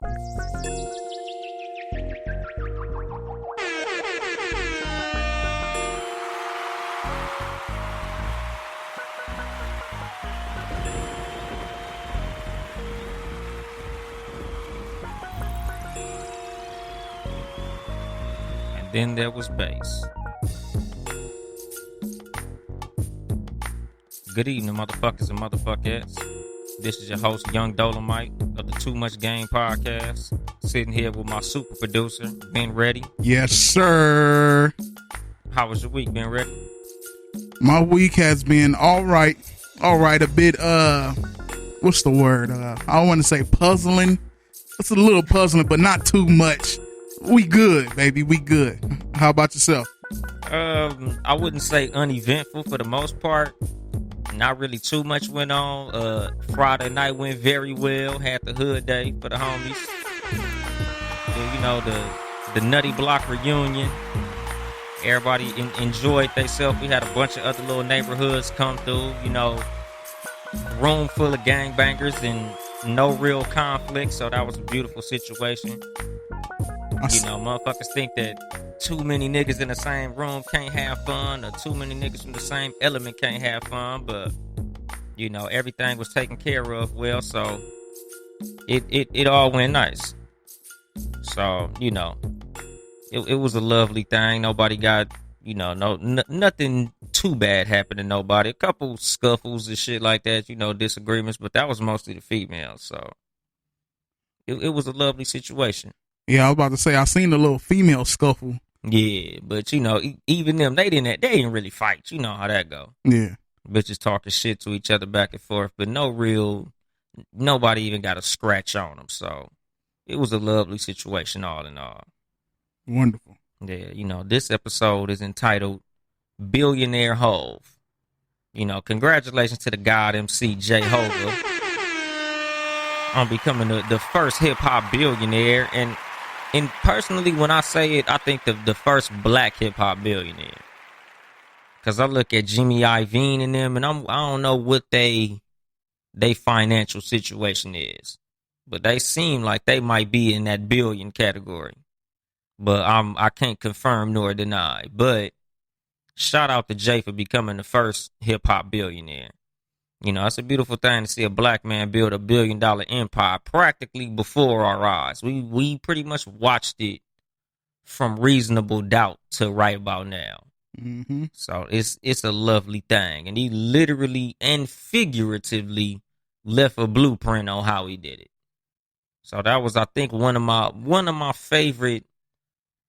And then there was bass. Good evening, motherfuckers and motherfuckettes. This is your host, Young Dolemite of the Too Much Game podcast. Sitting here with my super producer, Ben Ready. Yes, sir. How was your week, Ben Ready? My week has been all right. A bit, what's the word? I don't want to say puzzling. It's a little puzzling, but not too much. We good, baby. We good. How about yourself? I wouldn't say uneventful for the most part. Not really too much went on. Friday night went very well. Had the hood day for the homies. You know, the Nutty Block reunion. Everybody enjoyed themselves. We had a bunch of other little neighborhoods come through. You know, room full of gangbangers and no real conflict. So that was a beautiful situation. You know, motherfuckers think that too many niggas in the same room can't have fun, or too many niggas from the same element can't have fun, but you know, everything was taken care of well, so it all went nice. So, you know, it was a lovely thing. Nobody got, you know, nothing too bad happened to nobody. A couple scuffles and shit like that, you know, disagreements, but that was mostly the females, so it was a lovely situation. Yeah, I was about to say, I seen a little female scuffle. Yeah, but you know, even them, they didn't really fight. You know how that go. Yeah. Bitches talking shit to each other back and forth, but nobody even got a scratch on them. So it was a lovely situation all in all. Wonderful. Yeah, you know, this episode is entitled Billionaire Hov. You know, congratulations to the God MC J Hova on becoming the first hip-hop billionaire. And personally, when I say it, I think the first black hip-hop billionaire. Because I look at Jimmy Iovine and them, and I don't know what they financial situation is. But they seem like they might be in that billion category. But I can't confirm nor deny. But shout out to Jay for becoming the first hip-hop billionaire. You know, it's a beautiful thing to see a black man build $1 billion empire practically before our eyes. We pretty much watched it from reasonable doubt to right about now. Mm-hmm. So it's a lovely thing. And he literally and figuratively left a blueprint on how he did it. So that was, I think, one of my favorite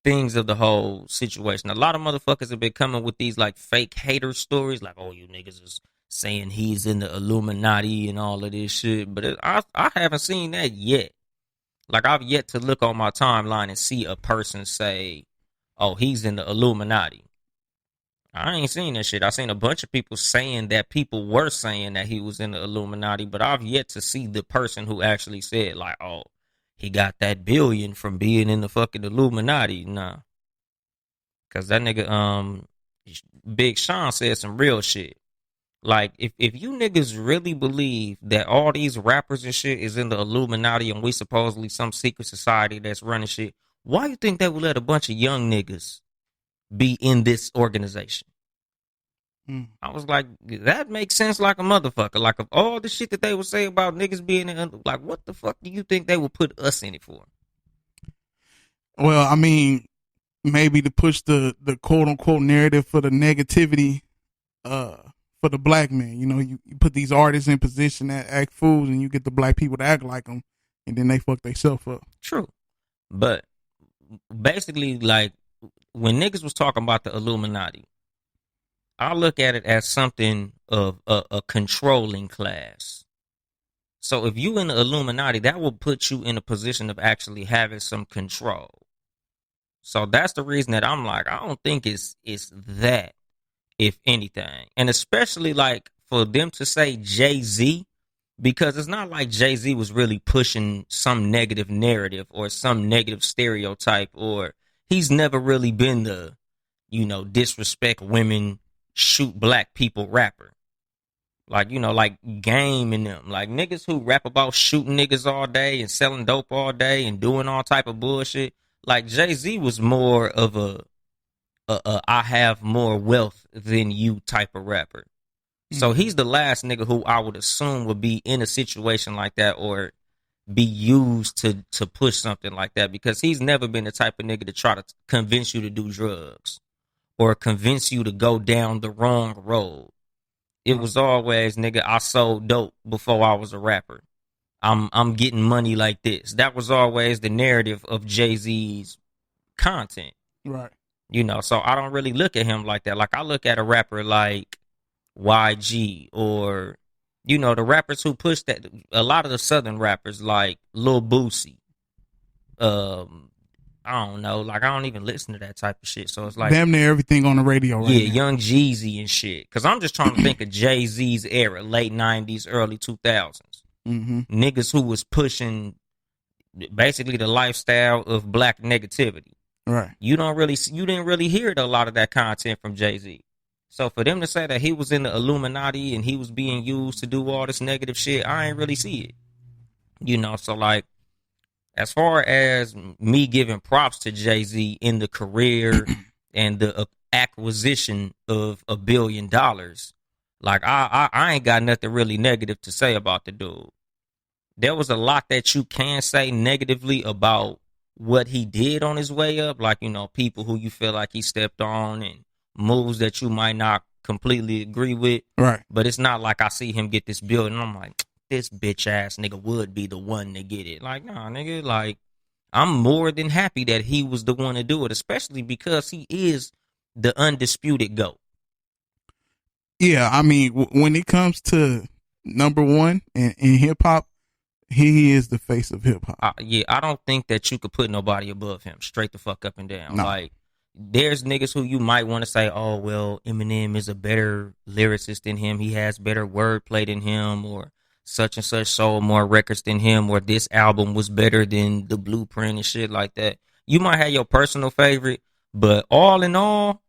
things of the whole situation. A lot of motherfuckers have been coming with these like fake hater stories, like, oh, you niggas is saying he's in the Illuminati and all of this shit, but I haven't seen that yet. Like, I've yet to look on my timeline and see a person say, oh, he's in the Illuminati. I ain't seen that shit. I seen a bunch of people saying that people were saying that he was in the Illuminati, but I've yet to see the person who actually said, like, oh, he got that billion from being in the fucking Illuminati. Nah. Because that nigga, Big Sean said some real shit. Like, if you niggas really believe that all these rappers and shit is in the Illuminati and we supposedly some secret society that's running shit, why you think they would let a bunch of young niggas be in this organization? I was like, that makes sense like a motherfucker. Like, of all the shit that they would say about niggas being in, like, what the fuck do you think they would put us in it for? Well, I mean, maybe to push the quote-unquote narrative for the negativity, for the black man. You know, you put these artists in position that act fools and you get the black people to act like them, and then they fuck themselves up. True. But basically, like, when niggas was talking about the Illuminati, I look at it as something of a controlling class. So if you in the Illuminati, that will put you in a position of actually having some control. So that's the reason that I'm like, I don't think it's that, if anything. And especially like for them to say Jay-Z, because it's not like Jay-Z was really pushing some negative narrative or some negative stereotype, or he's never really been the, you know, disrespect women, shoot black people rapper. Like, like Game and them. Like niggas who rap about shooting niggas all day and selling dope all day and doing all type of bullshit. Like Jay-Z was more of a I have more wealth than you type of rapper. So he's the last nigga who I would assume would be in a situation like that or be used to push something like that, because he's never been the type of nigga to try to convince you to do drugs or convince you to go down the wrong road. It was always, nigga, I sold dope before I was a rapper. I'm getting money like this. That was always the narrative of Jay-Z's content. Right. So I don't really look at him like that. Like I look at a rapper like YG or the rappers who push that. A lot of the southern rappers like Lil Boosie. I don't know. Like I don't even listen to that type of shit. So it's like damn near everything on the radio right now. Young Jeezy and shit. Because I'm just trying to think of Jay-Z's era, late 90s, early 2000s. Niggas who was pushing basically the lifestyle of black negativity. Right. You didn't really hear a lot of that content from Jay-Z. So for them to say that he was in the Illuminati and he was being used to do all this negative shit, I ain't really see it. So like, as far as me giving props to Jay-Z in the career and the acquisition of $1 billion, like I ain't got nothing really negative to say about the dude. There was a lot that you can say negatively about what he did on his way up, like, people who you feel like he stepped on and moves that you might not completely agree with. Right. But it's not like I see him get this bill and I'm like, this bitch ass nigga would be the one to get it. Like, nah, nigga, like, I'm more than happy that he was the one to do it, especially because he is the undisputed GOAT. Yeah, I mean, when it comes to number one in hip hop, he is the face of hip hop. I don't think that you could put nobody above him, straight the fuck up and down. No. Like, there's niggas who you might want to say, oh, well, Eminem is a better lyricist than him. He has better wordplay than him, or such and such sold more records than him, or this album was better than the Blueprint and shit like that. You might have your personal favorite, but all in all,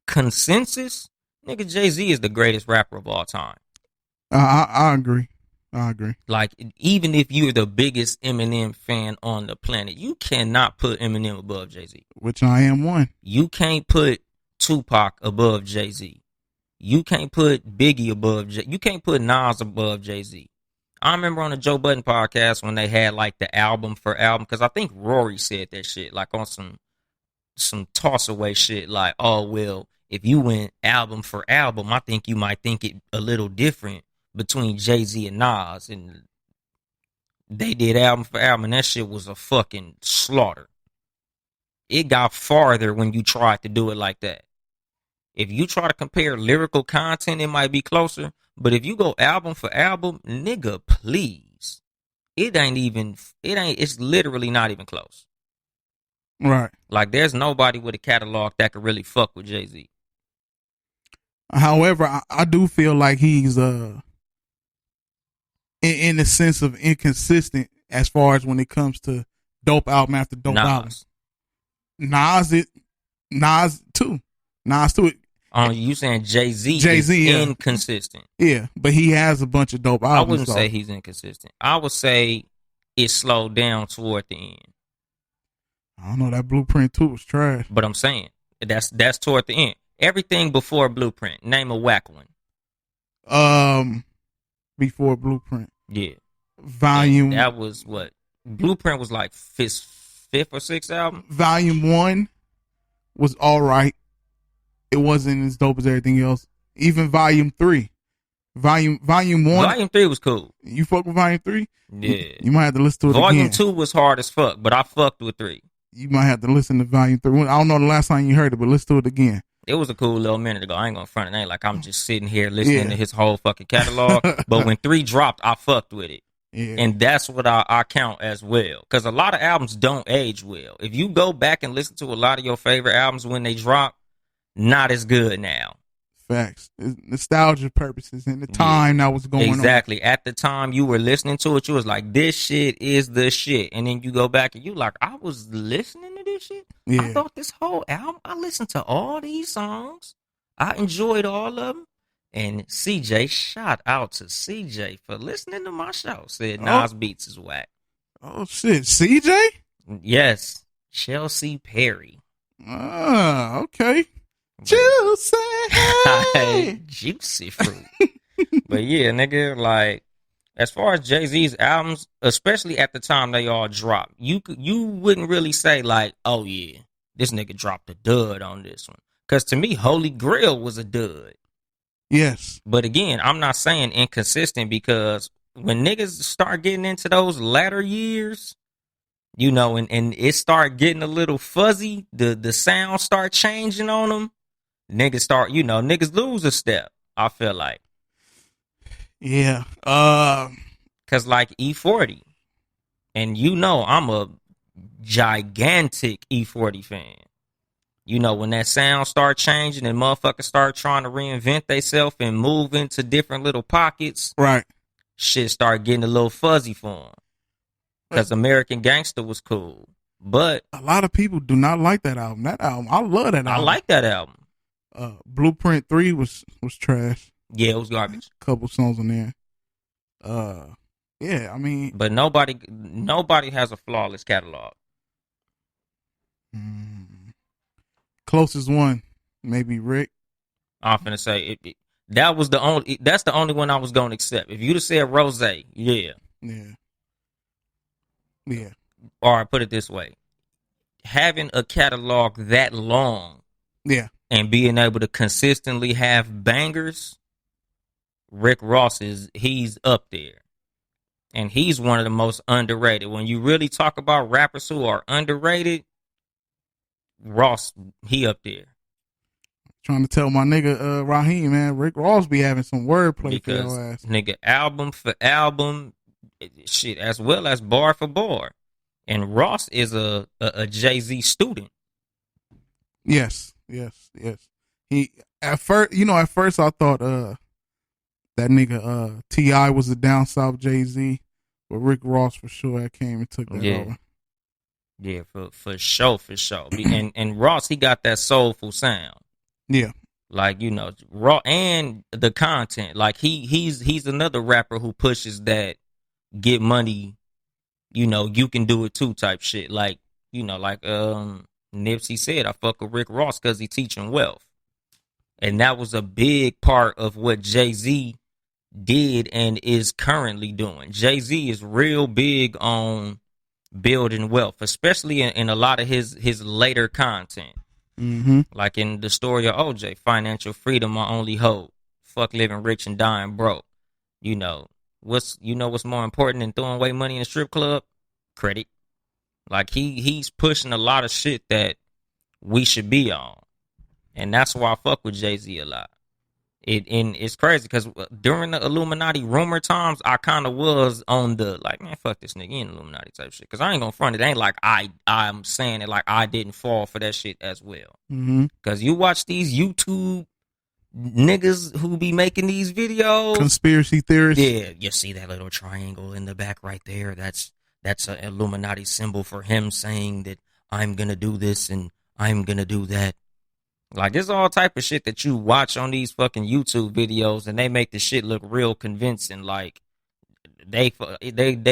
consensus, nigga, Jay-Z is the greatest rapper of all time. I agree. Like, even if you're the biggest Eminem fan on the planet, you cannot put Eminem above Jay-Z. Which I am one. You can't put Tupac above Jay-Z. You can't put Biggie above you can't put Nas above Jay-Z. I remember on the Joe Budden podcast when they had like the album for album, because I think Rory said that shit, like on some toss away shit, like, oh, well, if you went album for album, I think you might think it a little different between Jay-Z and Nas, and they did album for album, and that shit was a fucking slaughter. It got farther when you tried to do it like that. If you try to compare lyrical content, it might be closer, but if you go album for album, nigga, please, it's literally not even close. Right. Like, there's nobody with a catalog that could really fuck with Jay-Z. However, I do feel like he's in the sense of inconsistent as far as when it comes to dope album after dope album. Nas too. You saying Jay-Z is inconsistent? Yeah, but he has a bunch of dope albums. I wouldn't say he's inconsistent. I would say it slowed down toward the end. I don't know, that Blueprint 2 was trash. But I'm saying that's toward the end. Everything before Blueprint. Name a whack one. Before Blueprint. Yeah. Volume. And that was what? Blueprint was like fifth or sixth album. Volume 1 was all right. It wasn't as dope as everything else. Even Volume 3. Volume 1. Volume 3 was cool. You fuck with Volume 3? Yeah. You might have to listen to it Volume again. 2 was hard as fuck, but I fucked with 3. You might have to listen to Volume 3. I don't know the last time you heard it, but listen to it again. It was a cool little minute ago. I ain't gonna front it. Ain't like I'm just sitting here listening to his whole fucking catalog. But when 3 dropped, I fucked with it. Yeah. And that's what I count as well. Because a lot of albums don't age well. If you go back and listen to a lot of your favorite albums when they drop, not as good now. Facts. It's nostalgia purposes and the time that was going on. Exactly. At the time you were listening to it, you was like, this shit is the shit. And then you go back and you like, I was listening to this shit? Yeah. I thought this whole album, I listened to all these songs. I enjoyed all of them. And CJ, shout out to CJ for listening to my show. Said Oh, Nas Beats is whack. oh shit, CJ. Yes, Chelsea Perry. Ah, okay. But Juicy. juicy fruit. But yeah, nigga, like as far as Jay-Z's albums, especially at the time they all dropped, you wouldn't really say like, oh yeah, this nigga dropped a dud on this one. Cause to me, Holy Grail was a dud. Yes. But again, I'm not saying inconsistent because when niggas start getting into those latter years, you know, and it start getting a little fuzzy, the sound start changing on them, niggas lose a step, I feel like. Yeah. Cause like E40, and you know I'm a gigantic E40 fan. You know, when that sound start changing and motherfuckers start trying to reinvent themselves and move into different little pockets, right. shit start getting a little fuzzy for them. Because American Gangster was cool. But a lot of people do not like that album. That album, I love that album. I like that album. Blueprint 3 was trash. Yeah, it was garbage. Couple songs on there. Yeah, I mean, but nobody has a flawless catalog. Closest one, maybe Rick. I'm finna say that's the only one I was gonna accept. If you'd have said Rose, yeah. Or put it this way, having a catalog that long, and being able to consistently have bangers, Rick Ross he's up there. And he's one of the most underrated. When you really talk about rappers who are underrated, Ross, he up there. Trying to tell my nigga Raheem, man, Rick Ross be having some wordplay because, for your ass. Nigga, album for album, shit, as well as bar for bar. And Ross is a Jay-Z student. Yes. He at first I thought that nigga T.I. was the down south Jay-Z, but Rick Ross for sure came and took that over. Yeah, for sure. and Ross, he got that soulful sound. Yeah. Like, you know, raw and the content. Like he's another rapper who pushes that get money, you know, you can do it too type shit. Like, you know, like Nipsey said, I fuck with Rick Ross because he teaching wealth. And that was a big part of what Jay-Z did and is currently doing. Jay-Z is real big on building wealth, especially in a lot of his later content. Mm-hmm. Like in the story of OJ, financial freedom, my only hope. Fuck living rich and dying broke. You know what's more important than throwing away money in a strip club? Credit. Like he's pushing a lot of shit that we should be on, and that's why I fuck with Jay-Z a lot. And it's crazy because during the Illuminati rumor times, I kind of was on the like, man, fuck this nigga in Illuminati type shit. Because I ain't gonna front it. Ain't like I'm saying it like I didn't fall for that shit as well. Because you watch these YouTube niggas who be making these videos, conspiracy theorists. Yeah, you see that little triangle in the back right there. That's an Illuminati symbol for him saying that I'm gonna do this and I'm gonna do that. Like, there's all type of shit that you watch on these fucking YouTube videos, and they make the shit look real convincing. Like, they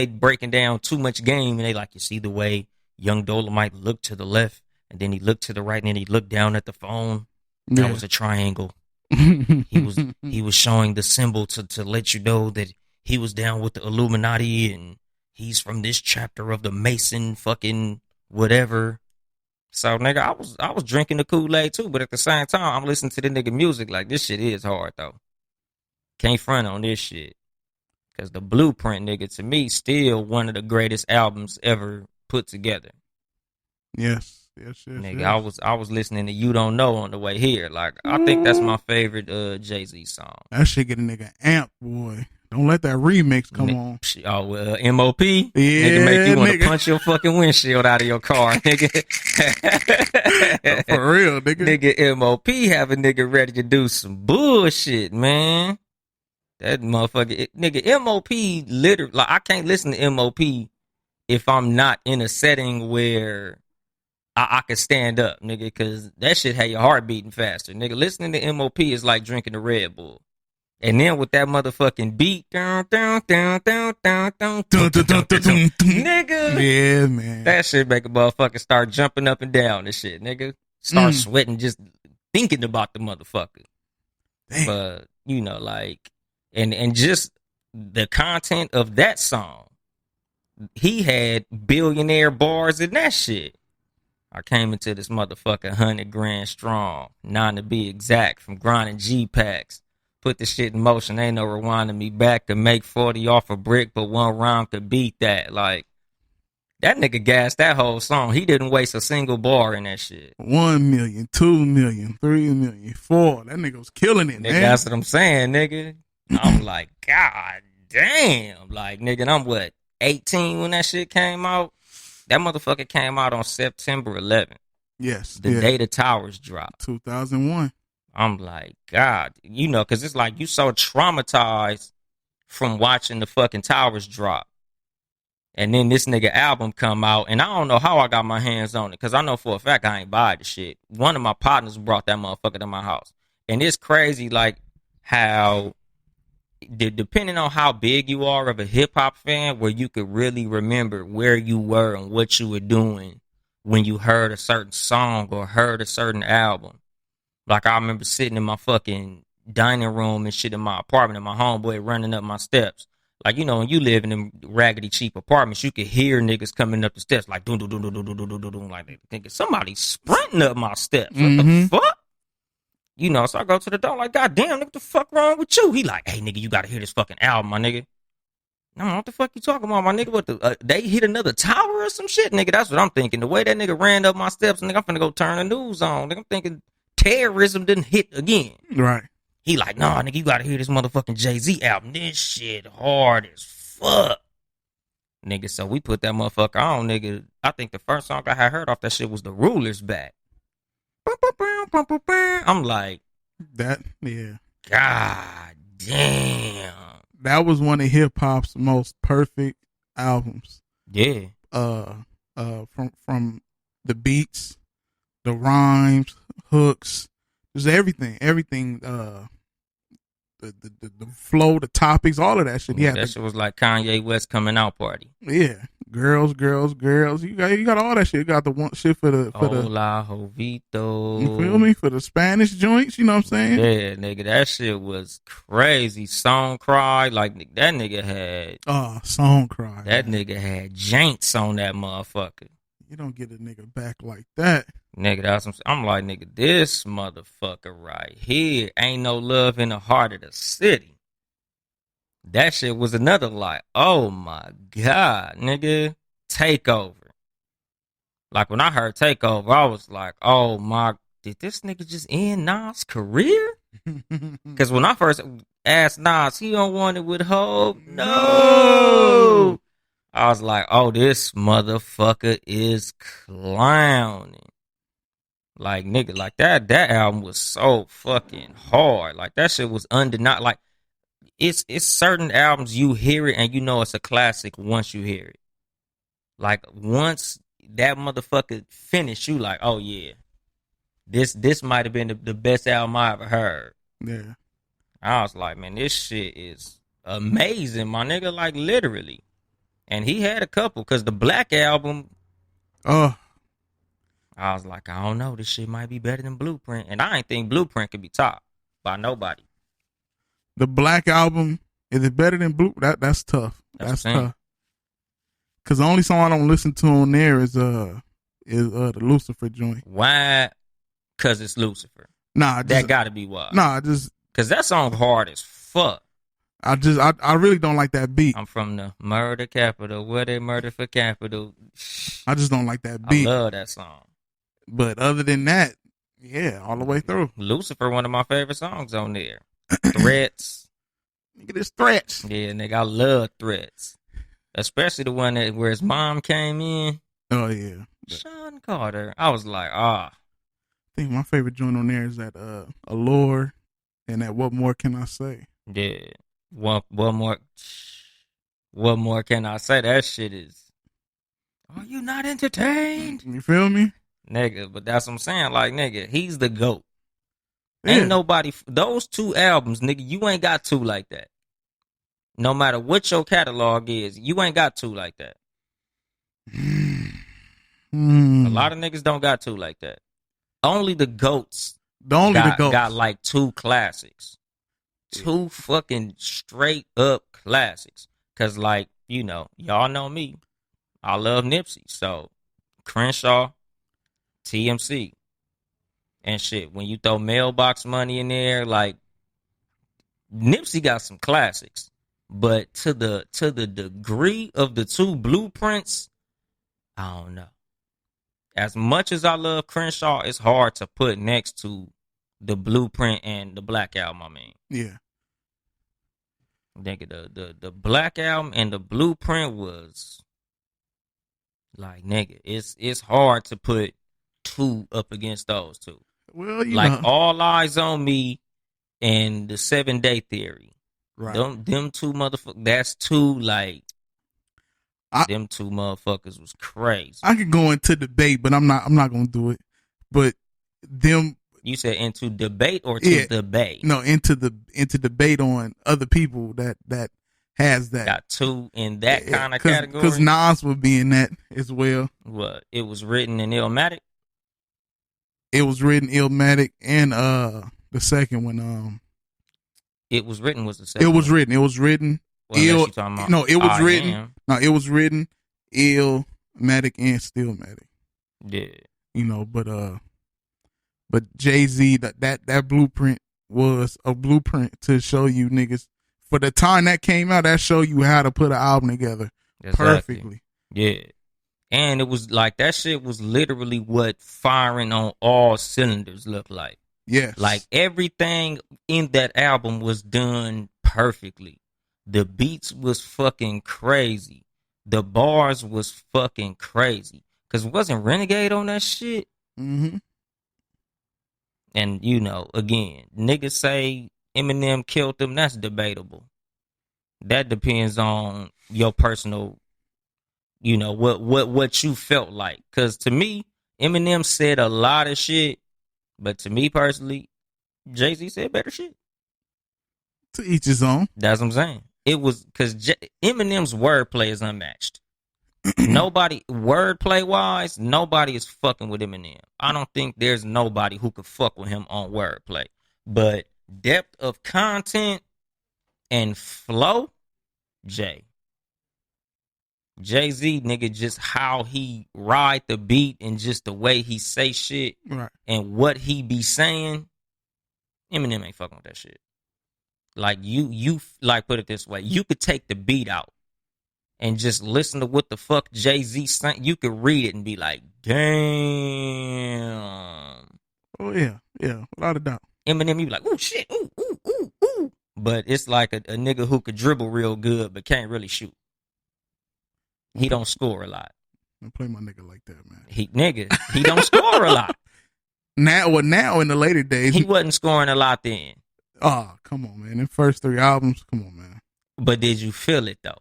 breaking down too much game, and they like, you see the way young Dolemite looked to the left, and then he looked to the right, and then he looked down at the phone. That was a triangle. He was showing the symbol to let you know that he was down with the Illuminati, and he's from this chapter of the Mason fucking whatever. So, nigga, I was drinking the Kool-Aid too, but at the same time, I'm listening to the nigga music. Like, this shit is hard, though. Can't front on this shit. Because the Blueprint, nigga, to me, still one of the greatest albums ever put together. Yes. Nigga, I was listening to You Don't Know on the way here. Like, I think that's my favorite Jay-Z song. That shit get a nigga amped, boy. Don't let that remix come on. Oh, well, MOP? Yeah, nigga, make you want to punch your fucking windshield out of your car, nigga. For real, nigga. Nigga, MOP have a nigga ready to do some bullshit, man. That motherfucker, nigga, MOP literally, like, I can't listen to MOP if I'm not in a setting where I can stand up, nigga, because that shit had your heart beating faster. Nigga, listening to MOP is like drinking a Red Bull. And then with that motherfucking beat, nigga, Yeah, man. that shit make a motherfucker start jumping up and down and shit, nigga. Start sweating just thinking about the motherfucker. Damn. But, you know, like, and just the content of that song, he had billionaire bars in that shit. I came into this motherfucker 100 grand strong, 9 to be exact, from grinding G-Packs. Put the shit in motion, ain't no rewinding me back to make 40 off a brick, but one rhyme could beat that. Like, that nigga gassed that whole song. He didn't waste a single bar in that shit. 1 million, 2 million, 3 million, 4. That nigga was killing it, Nigga, man. that's what I'm saying, nigga. I'm like, God damn. Like, nigga, I'm what, 18 when that shit came out? That motherfucker came out on September 11th. Yes. The day the towers dropped. 2001. I'm like, God, you know, because it's like you so traumatized from watching the fucking towers drop. And then this nigga album come out, and I don't know how I got my hands on it, because I know for a fact I ain't buy the shit. One of my partners brought that motherfucker to my house. And it's crazy, like, how, depending on how big you are of a hip-hop fan, where you could really remember where you were and what you were doing when you heard a certain song or heard a certain album. Like, I remember sitting in my fucking dining room and shit in my apartment, and my homeboy running up my steps. Like, you know, when you live in them raggedy cheap apartments, you could hear niggas coming up the steps like doom doom doom doom doom doom doom doom, like they thinking somebody's sprinting up my steps. What the fuck? You know, so I go to the door like, God damn, nigga, what the fuck wrong with you? He like, hey nigga, you gotta hear this fucking album, my nigga. No, what the fuck you talking about, my nigga? What the they hit another tower or some shit, nigga? That's what I'm thinking. The way that nigga ran up my steps, nigga, I'm finna go turn the news on. Nigga, I'm thinking terrorism didn't hit again. Right. He like, nah, nigga, you gotta hear this motherfucking Jay-Z album. This shit hard as fuck. Nigga, so we put that motherfucker on, nigga. I think the first song I had heard off that shit was The Ruler's Back. I'm like, that, yeah. God damn. That was one of hip hop's most perfect albums. Yeah. From the beats, the rhymes, hooks, just everything, the flow, the topics, all of that shit. Yeah, that shit was like Kanye West coming out party. Yeah, girls. You got all that shit. You got the one shit for the Hola, Jovito. You feel me? For the Spanish joints, you know what I'm saying? Yeah, nigga, that shit was crazy. Song Cry, like that nigga had. Song Cry. That nigga had janks on that motherfucker. You don't get a nigga back like that. Nigga, I'm like, nigga, this motherfucker right here, Ain't No Love in the Heart of the City. That shit was another like, oh my God, nigga, Takeover. Like when I heard Takeover, I was like, oh my, did this nigga just end Nas' career? Because when I first asked Nas, he don't want it with Hov. No. I was like, oh, this motherfucker is clowning. Like, nigga, like that album was so fucking hard. Like, that shit was undeniable. Like, it's certain albums you hear it and you know it's a classic once you hear it. Like, once that motherfucker finished, you like, oh, yeah. This might have been the best album I ever heard. Yeah. I was like, man, this shit is amazing, my nigga. Like, literally. And he had a couple, because the Black album, I was like, I don't know, this shit might be better than Blueprint. And I ain't think Blueprint could be topped by nobody. The Black album, is it better than Blueprint? That's tough. That's tough. Because the only song I don't listen to on there is the Lucifer joint. Why? Because it's Lucifer. Nah. That gotta be why. Nah, just... Because that song hard as fuck. I really don't like that beat. I'm from the murder capital, where they murder for capital. I just don't like that beat. I love that song. But other than that, yeah, all the way through. Lucifer, one of my favorite songs on there. Threats. Nigga, this Threats. Yeah, nigga, I love Threats. Especially the one where his mom came in. Oh, yeah. Sean Carter. I was like, I think my favorite joint on there is that Allure and that What More Can I Say? Yeah. What more can I say? That shit is, are you not entertained? You feel me? Nigga, but that's what I'm saying. Like, nigga, he's the GOAT. Ain't nobody, those two albums, nigga, you ain't got two like that. No matter what your catalog is, you ain't got two like that. A lot of niggas don't got two like that. Only the GOATs got like two classics. Two fucking straight up classics. Cause like, you know, y'all know me. I love Nipsey. So Crenshaw, TMC. And shit, when you throw Mailbox Money in there, like Nipsey got some classics. But to the degree of the two blueprints, I don't know. As much as I love Crenshaw, it's hard to put next to the Blueprint and the Black Album, I mean. Yeah. Nigga, the Black Album and the Blueprint was like, nigga, it's hard to put two up against those two. Well, you like know. All Eyes on Me and the 7 Day Theory. Right. Them two motherfuckers, that's two, like, them two motherfuckers was crazy. I could go into debate, but I'm not gonna do it. But them, you said into debate or to debate? No, into debate on other people that has that. Got two in that kind of category. Because Nas would be in that as well. What? It was written in Illmatic? It was written Illmatic and the second one. It was written was the second. It was written. It was written. Well, It was written. No, it was written Illmatic and Stillmatic. Yeah. You know, but Jay-Z, that blueprint was a blueprint to show you niggas. For the time that came out, that showed you how to put an album together perfectly. Yeah. And it was like, that shit was literally what firing on all cylinders looked like. Yes. Like everything in that album was done perfectly. The beats was fucking crazy. The bars was fucking crazy. Cause wasn't Renegade on that shit? Mm-hmm. And you know, again, niggas say Eminem killed them. That's debatable. That depends on your personal, you know, what you felt like. Cause to me, Eminem said a lot of shit, but to me personally, Jay-Z said better shit. To each his own. That's what I'm saying. It was because Eminem's wordplay is unmatched. Nobody, wordplay wise, nobody is fucking with Eminem. I don't think there's nobody who could fuck with him on wordplay. But depth of content and flow, Jay-Z, nigga, just how he ride the beat and just the way he say shit, right, and what he be saying, Eminem ain't fucking with that shit. Like you like, put it this way, you could take the beat out and just listen to what the fuck Jay-Z sang. You could read it and be like, damn. Oh yeah, without a doubt. Eminem, you be like, ooh shit, ooh, ooh, ooh, ooh. But it's like a nigga who could dribble real good but can't really shoot. He don't score a lot. Don't play my nigga like that, man. He don't score a lot. Now in the later days, he wasn't scoring a lot then. Oh, come on, man. Them first 3 albums, come on, man. But did you feel it though?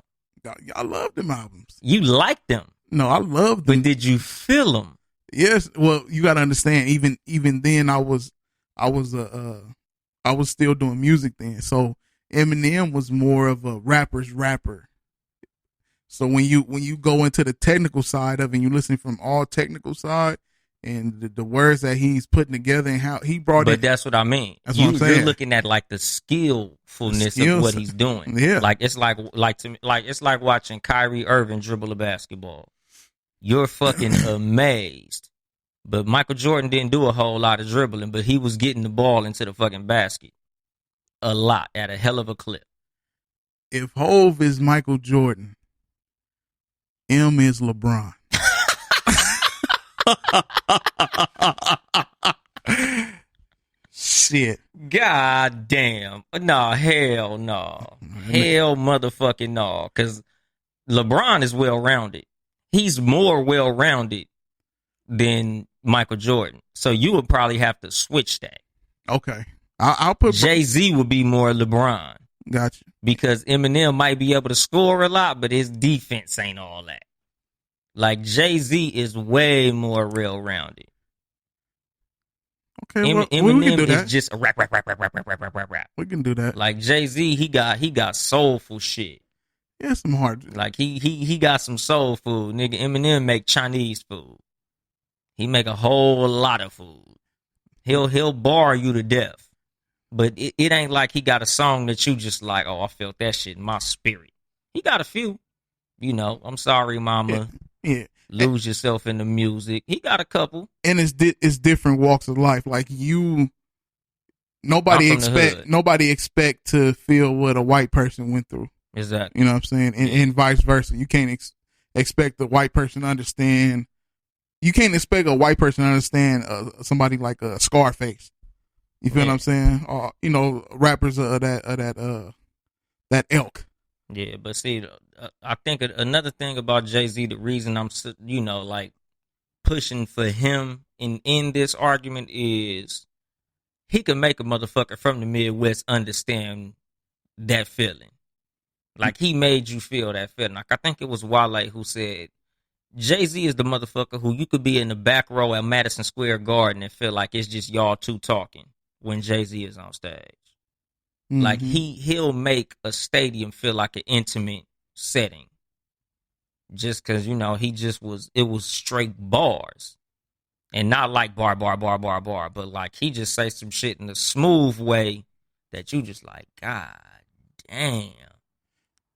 I love them albums. You liked them. No, I love them. But did you feel them? Yes. Well, you got to understand. Even then, I was still doing music then. So Eminem was more of a rapper's rapper. So when you go into the technical side of it, and you listen from all technical side and the words that he's putting together and how he brought it. But that's what I mean. That's what I'm saying. You're looking at like the skillfulness of what he's doing. Yeah. Like it's like it's like watching Kyrie Irving dribble a basketball. You're fucking amazed. But Michael Jordan didn't do a whole lot of dribbling, but he was getting the ball into the fucking basket a lot at a hell of a clip. If Hov is Michael Jordan, M is LeBron. Shit. God damn. No, hell no. Hell motherfucking no. Because LeBron is well-rounded. He's more well-rounded than Michael Jordan. So you would probably have to switch that. Okay. I'll put Jay-Z would be more LeBron. Gotcha. Because Eminem might be able to score a lot, but his defense ain't all that. Like Jay-Z is way more well-rounded. Okay, well, we can Eminem do is that. just a rap. We can do that. Like Jay-Z, he got soulful shit. Yeah, some hard. Like he got some soul food. Nigga, Eminem make Chinese food. He make a whole lot of food. He'll bar you to death. But it ain't like he got a song that you just like, oh, I felt that shit in my spirit. He got a few. You know, I'm sorry, mama. Yeah. Lose yourself in the music. He got a couple. And it's different walks of life. Like nobody expect to feel what a white person went through. Exactly. You know what I'm saying? And vice versa. You can't expect the white person to understand. You can't expect a white person to understand somebody like a Scarface. You feel what I'm saying? Or, you know, rappers of that ilk. Yeah, but see, I think another thing about Jay-Z, the reason I'm, you know, like pushing for him in this argument is he can make a motherfucker from the Midwest understand that feeling. Like he made you feel that feeling. Like I think it was Wale who said, Jay-Z is the motherfucker who you could be in the back row at Madison Square Garden and feel like it's just y'all two talking when Jay-Z is on stage. Mm-hmm. Like he'll make a stadium feel like an intimate setting. Just cause, you know, it was straight bars. And not like bar, but like he just say some shit in a smooth way that you just like, God damn.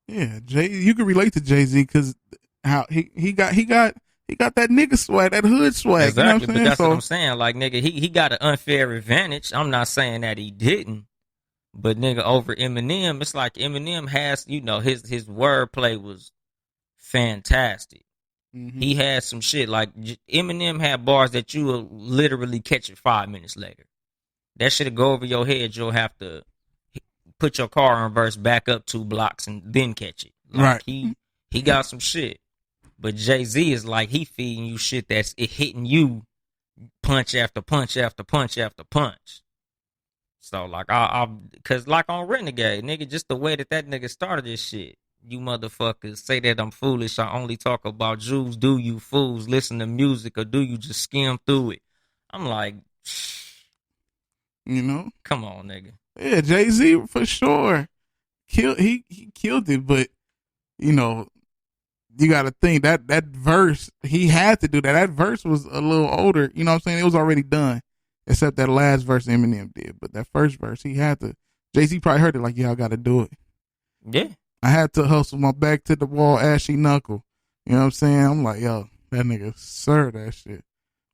Yeah, you can relate to Jay-Z because how he got that nigga swag, that hood swag. Exactly, you know what I'm saying? But that's what I'm saying. Like, nigga, he got an unfair advantage. I'm not saying that he didn't. But nigga, over Eminem, it's like Eminem has, you know, his wordplay was fantastic. Mm-hmm. He had some shit like Eminem had bars that you will literally catch it 5 minutes later. That shit'll go over your head. You'll have to put your car in reverse, back up 2 blocks, and then catch it. Like, right. He got some shit. But Jay-Z is like he feeding you shit that's hitting you punch after punch after punch after punch. So, like, cause like on Renegade, nigga, just the way that nigga started this shit. You motherfuckers say that I'm foolish. I only talk about Jews. Do you fools listen to music or do you just skim through it? I'm like, you know, come on, nigga. Yeah, Jay-Z for sure. He killed it, but you know, you got to think that verse, he had to do that. That verse was a little older. You know what I'm saying? It was already done. Except that last verse Eminem did. But that first verse, he had to. Jay-Z probably heard it like, yeah, I got to do it. Yeah. I had to hustle my back to the wall, ashy knuckle. You know what I'm saying? I'm like, yo, that nigga served that shit.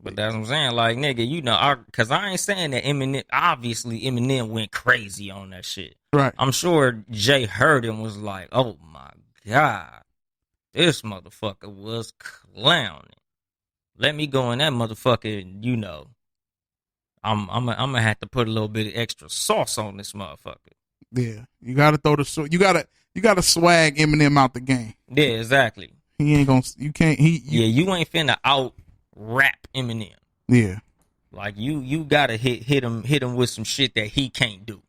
But that's what I'm saying. Like, nigga, you know, because I ain't saying that Eminem, obviously Eminem went crazy on that shit. Right. I'm sure Jay heard him was like, oh my God, this motherfucker was clowning. Let me go in that motherfucker and, you know, I'm gonna have to put a little bit of extra sauce on this motherfucker. Yeah, you gotta throw you gotta swag Eminem out the game. Yeah, exactly. He ain't gonna. You can't. You ain't finna out rap Eminem. Yeah, like you gotta hit him with some shit that he can't do.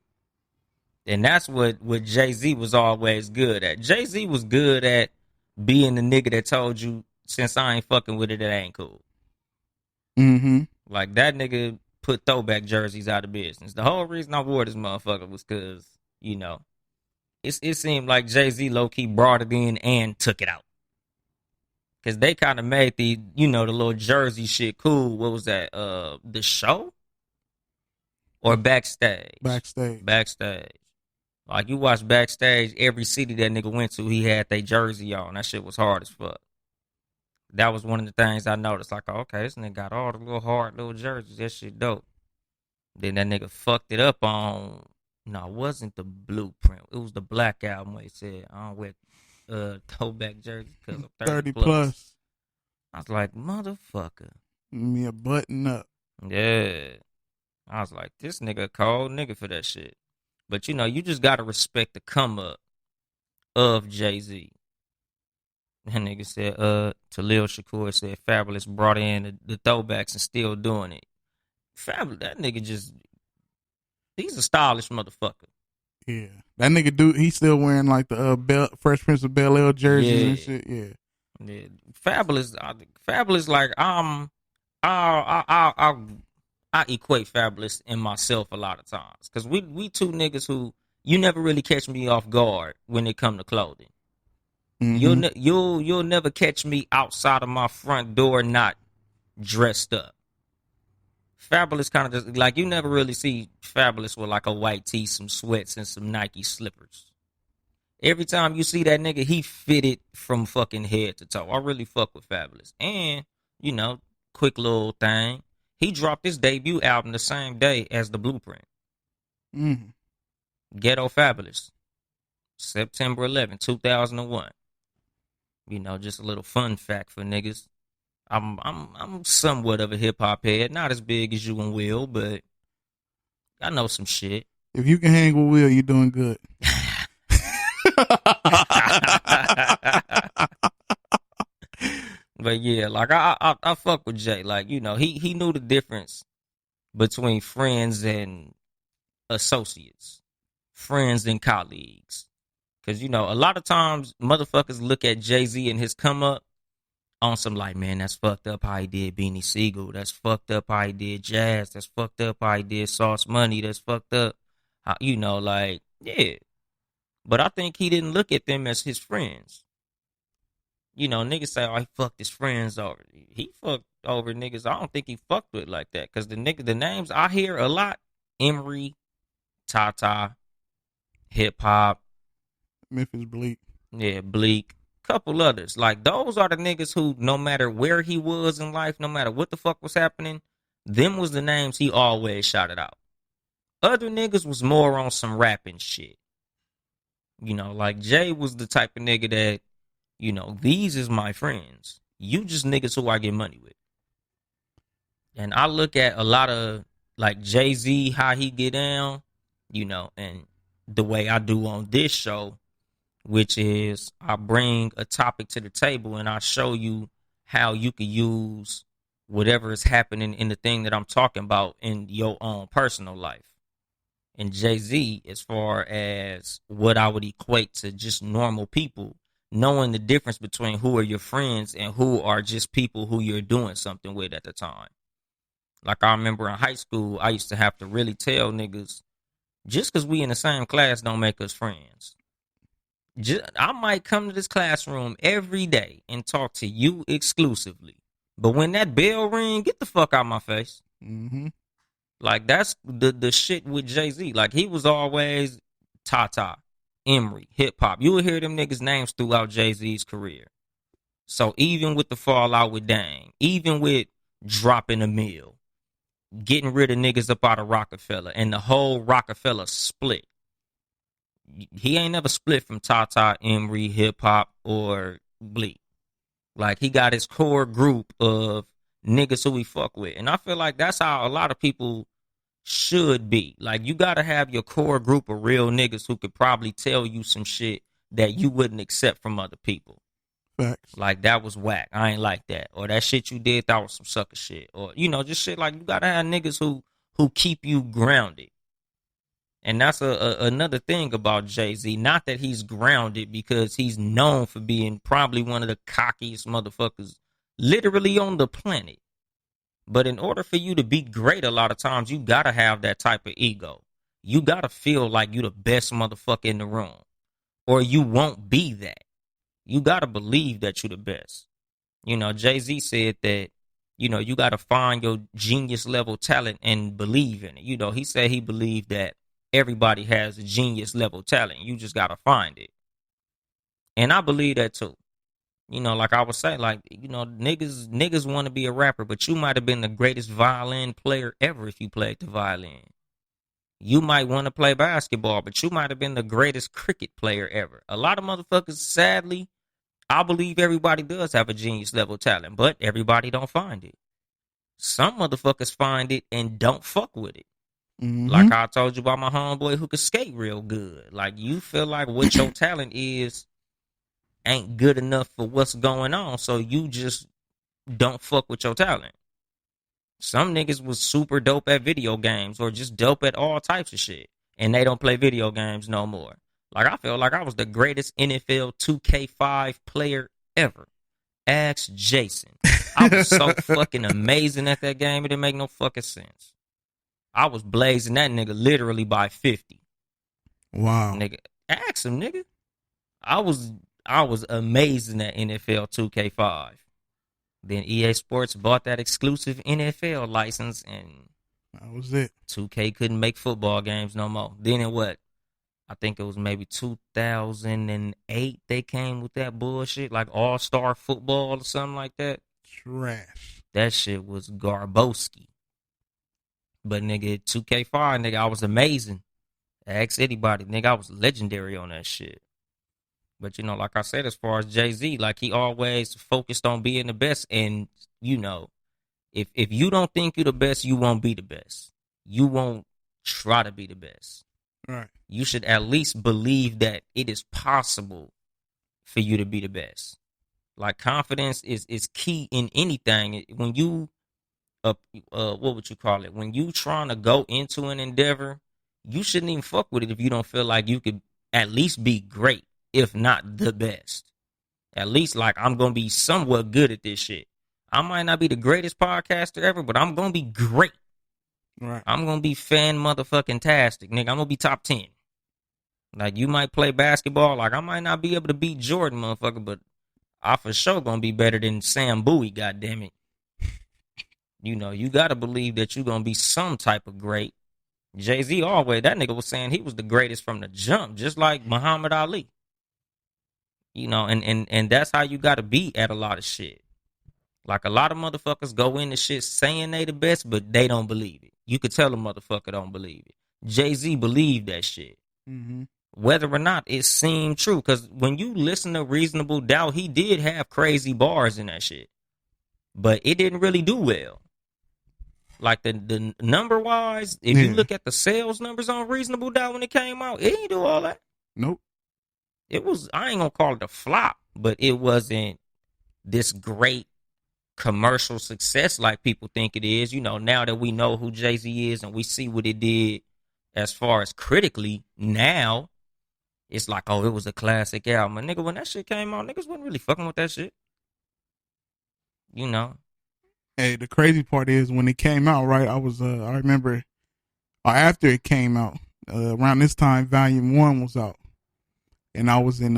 And that's what Jay-Z was always good at. Jay-Z was good at being the nigga that told you, since I ain't fucking with it, it ain't cool. Mm-hmm. Like that nigga put throwback jerseys out of business. The whole reason I wore this motherfucker was because, you know, it seemed like Jay-Z low-key brought it in and took it out. Because they kind of made the, you know, the little jersey shit cool. What was that? The show? Or Backstage? Backstage. Like, you watch Backstage, every city that nigga went to, he had their jersey on. That shit was hard as fuck. That was one of the things I noticed. Like, oh, okay, this nigga got all the little hard little jerseys. That shit dope. Then that nigga fucked it up on, no, it wasn't the Blueprint. It was the Black Album where he said, I don't wear throwback jerseys because I'm 30 plus. I was like, motherfucker. Me a button up. Yeah. I was like, this nigga a cold nigga for that shit. But, you know, you just got to respect the come up of Jay-Z. That nigga said, Talil Shakur said, Fabulous brought in the throwbacks and still doing it. Fabulous, that nigga just, he's a stylish motherfucker. Yeah. That nigga he's still wearing like the Fresh Prince of Bel-Air jerseys and shit. Yeah. Yeah. Fabulous, like, I equate Fabulous and myself a lot of times. Cause we two niggas who you never really catch me off guard when it come to clothing. Mm-hmm. You'll never catch me outside of my front door not dressed up. Fabulous kind of just like you never really see Fabulous with like a white tee, some sweats, and some Nike slippers. Every time you see that nigga, he fitted from fucking head to toe. I really fuck with Fabulous. And, you know, quick little thing. He dropped his debut album the same day as The Blueprint. Mm. Ghetto Fabulous. September 11th, 2001. You know, just a little fun fact for niggas. I'm somewhat of a hip hop head. Not as big as you and Will, but I know some shit. If you can hang with Will, you're doing good. But yeah, like I fuck with Jay. Like, you know, he knew the difference between friends and associates, friends and colleagues. Cause you know, a lot of times motherfuckers look at Jay-Z and his come up on some like, man, that's fucked up how he did Beanie Siegel. That's fucked up how he did Jazz. That's fucked up how he did Sauce Money. That's fucked up how, you know, like, yeah. But I think he didn't look at them as his friends. You know, niggas say, oh, he fucked his friends over. He fucked over niggas I don't think he fucked with like that. Because the names I hear a lot, Emery, Tata, Hip Hop. Memphis Bleak. Yeah, Bleak. Couple others. Like, those are the niggas who, no matter where he was in life, no matter what the fuck was happening, them was the names he always shouted out. Other niggas was more on some rapping shit. You know, like Jay was the type of nigga that, you know, these is my friends. You just niggas who I get money with. And I look at a lot of, like, Jay-Z, how he get down, you know, and the way I do on this show, which is I bring a topic to the table and I show you how you can use whatever is happening in the thing that I'm talking about in your own personal life. And Jay-Z, as far as what I would equate to just normal people, knowing the difference between who are your friends and who are just people who you're doing something with at the time. Like, I remember in high school, I used to have to really tell niggas, just because we in the same class don't make us friends. I might come to this classroom every day and talk to you exclusively. But when that bell ring, get the fuck out my face. Mm-hmm. Like, that's the shit with Jay-Z. Like, he was always Tata, Emery, hip hop. You will hear them niggas' names throughout Jay-Z's career. So even with the fallout with Dame, even with dropping a mill, getting rid of niggas up out of Rockefeller, and the whole Rockefeller split. He ain't never split from Tata, Emery, hip hop, or Bleak. Like, he got his core group of niggas who we fuck with. And I feel like that's how a lot of people should be. Like, you gotta have your core group of real niggas who could probably tell you some shit that you wouldn't accept from other people. Facts. Like, that was whack. I ain't like that. Or that shit you did, that was some sucker shit. Or, you know, just shit like you gotta have niggas who keep you grounded. And that's another thing about Jay-Z. Not that he's grounded, because he's known for being probably one of the cockiest motherfuckers literally on the planet. But in order for you to be great, a lot of times you gotta have that type of ego. You gotta feel like you the best motherfucker in the room, or you won't be that. You gotta believe that you the best. You know, Jay-Z said that, you know, you gotta find your genius level talent and believe in it. You know, he said he believed that everybody has a genius level talent. You just gotta find it. And I believe that too. You know, like I was saying, like, you know, niggas want to be a rapper, but you might have been the greatest violin player ever if you played the violin. You might want to play basketball, but you might have been the greatest cricket player ever. A lot of motherfuckers, sadly, I believe everybody does have a genius level talent, but everybody don't find it. Some motherfuckers find it and don't fuck with it. Mm-hmm. Like I told you about my homeboy who could skate real good. Like, you feel like what your talent is ain't good enough for what's going on, so you just don't fuck with your talent. Some niggas was super dope at video games or just dope at all types of shit, and they don't play video games no more. Like, I feel like I was the greatest NFL 2K5 player ever. Ask Jason. I was so fucking amazing at that game, it didn't make no fucking sense. I was blazing that nigga literally by 50. Wow. Nigga, ask him, nigga. I was I was amazing at NFL 2K5. Then EA Sports bought that exclusive NFL license, and That was it. 2K couldn't make football games no more. Then in what? I think it was maybe 2008 they came with that bullshit, like All-Star Football or something like that. Trash. That shit was Garboski. But nigga, 2K5, nigga, I was amazing. Ask anybody, nigga, I was legendary on that shit. But you know, like I said, as far as Jay-Z, like he always focused on being the best. And you know, if you don't think you're the best, you won't be the best. You won't try to be the best. Right. You should at least believe that it is possible for you to be the best. Like confidence is key in anything. When you what would you call it? When you trying to go into an endeavor, you shouldn't even fuck with it if you don't feel like you could at least be great, if not the best. At least like I'm gonna be somewhat good at this shit. I might not be the greatest podcaster ever, but I'm gonna be great. Right. I'm gonna be fan motherfucking tastic, nigga. I'm gonna be top 10. Like you might play basketball, like I might not be able to beat Jordan, motherfucker, but I for sure gonna be better than Sam Bowie, goddammit. You know, you gotta believe that you gonna be some type of great. Jay-Z always, that nigga was saying he was the greatest from the jump, just like Muhammad Ali. You know, and that's how you gotta be at a lot of shit. Like a lot of motherfuckers go into shit saying they the best, but they don't believe it. You could tell a motherfucker don't believe it. Jay-Z believed that shit. Mm-hmm. Whether or not it seemed true. Because when you listen to Reasonable Doubt, he did have crazy bars in that shit. But it didn't really do well. Like the number wise, if you look at the sales numbers on Reasonable Doubt when it came out, it didn't do all that. Nope. It was, I ain't gonna call it a flop, but it wasn't this great commercial success like people think it is. You know, now that we know who Jay-Z is and we see what it did as far as critically, now it's like, oh, it was a classic album. And nigga, when that shit came out, niggas wasn't really fucking with that shit. You know. Hey, the crazy part is when it came out, right? I remember after it came out, around this time, Volume 1 was out. And I was in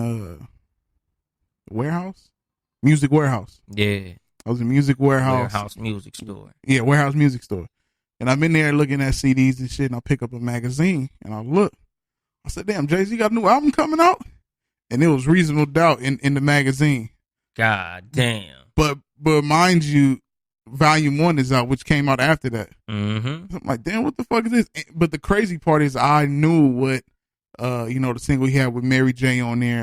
Music Warehouse. Yeah. I was in Music Warehouse. Warehouse Music Store. Yeah, Warehouse Music Store. And I've been there looking at CDs and shit, and I pick up a magazine, and I look. I said, damn, Jay-Z got a new album coming out? And it was Reasonable Doubt in the magazine. God damn. But mind you, Volume 1 is out, which came out after that. Mm-hmm. I'm like, damn, what the fuck is this? But the crazy part is I knew what, the single he had with Mary J on there,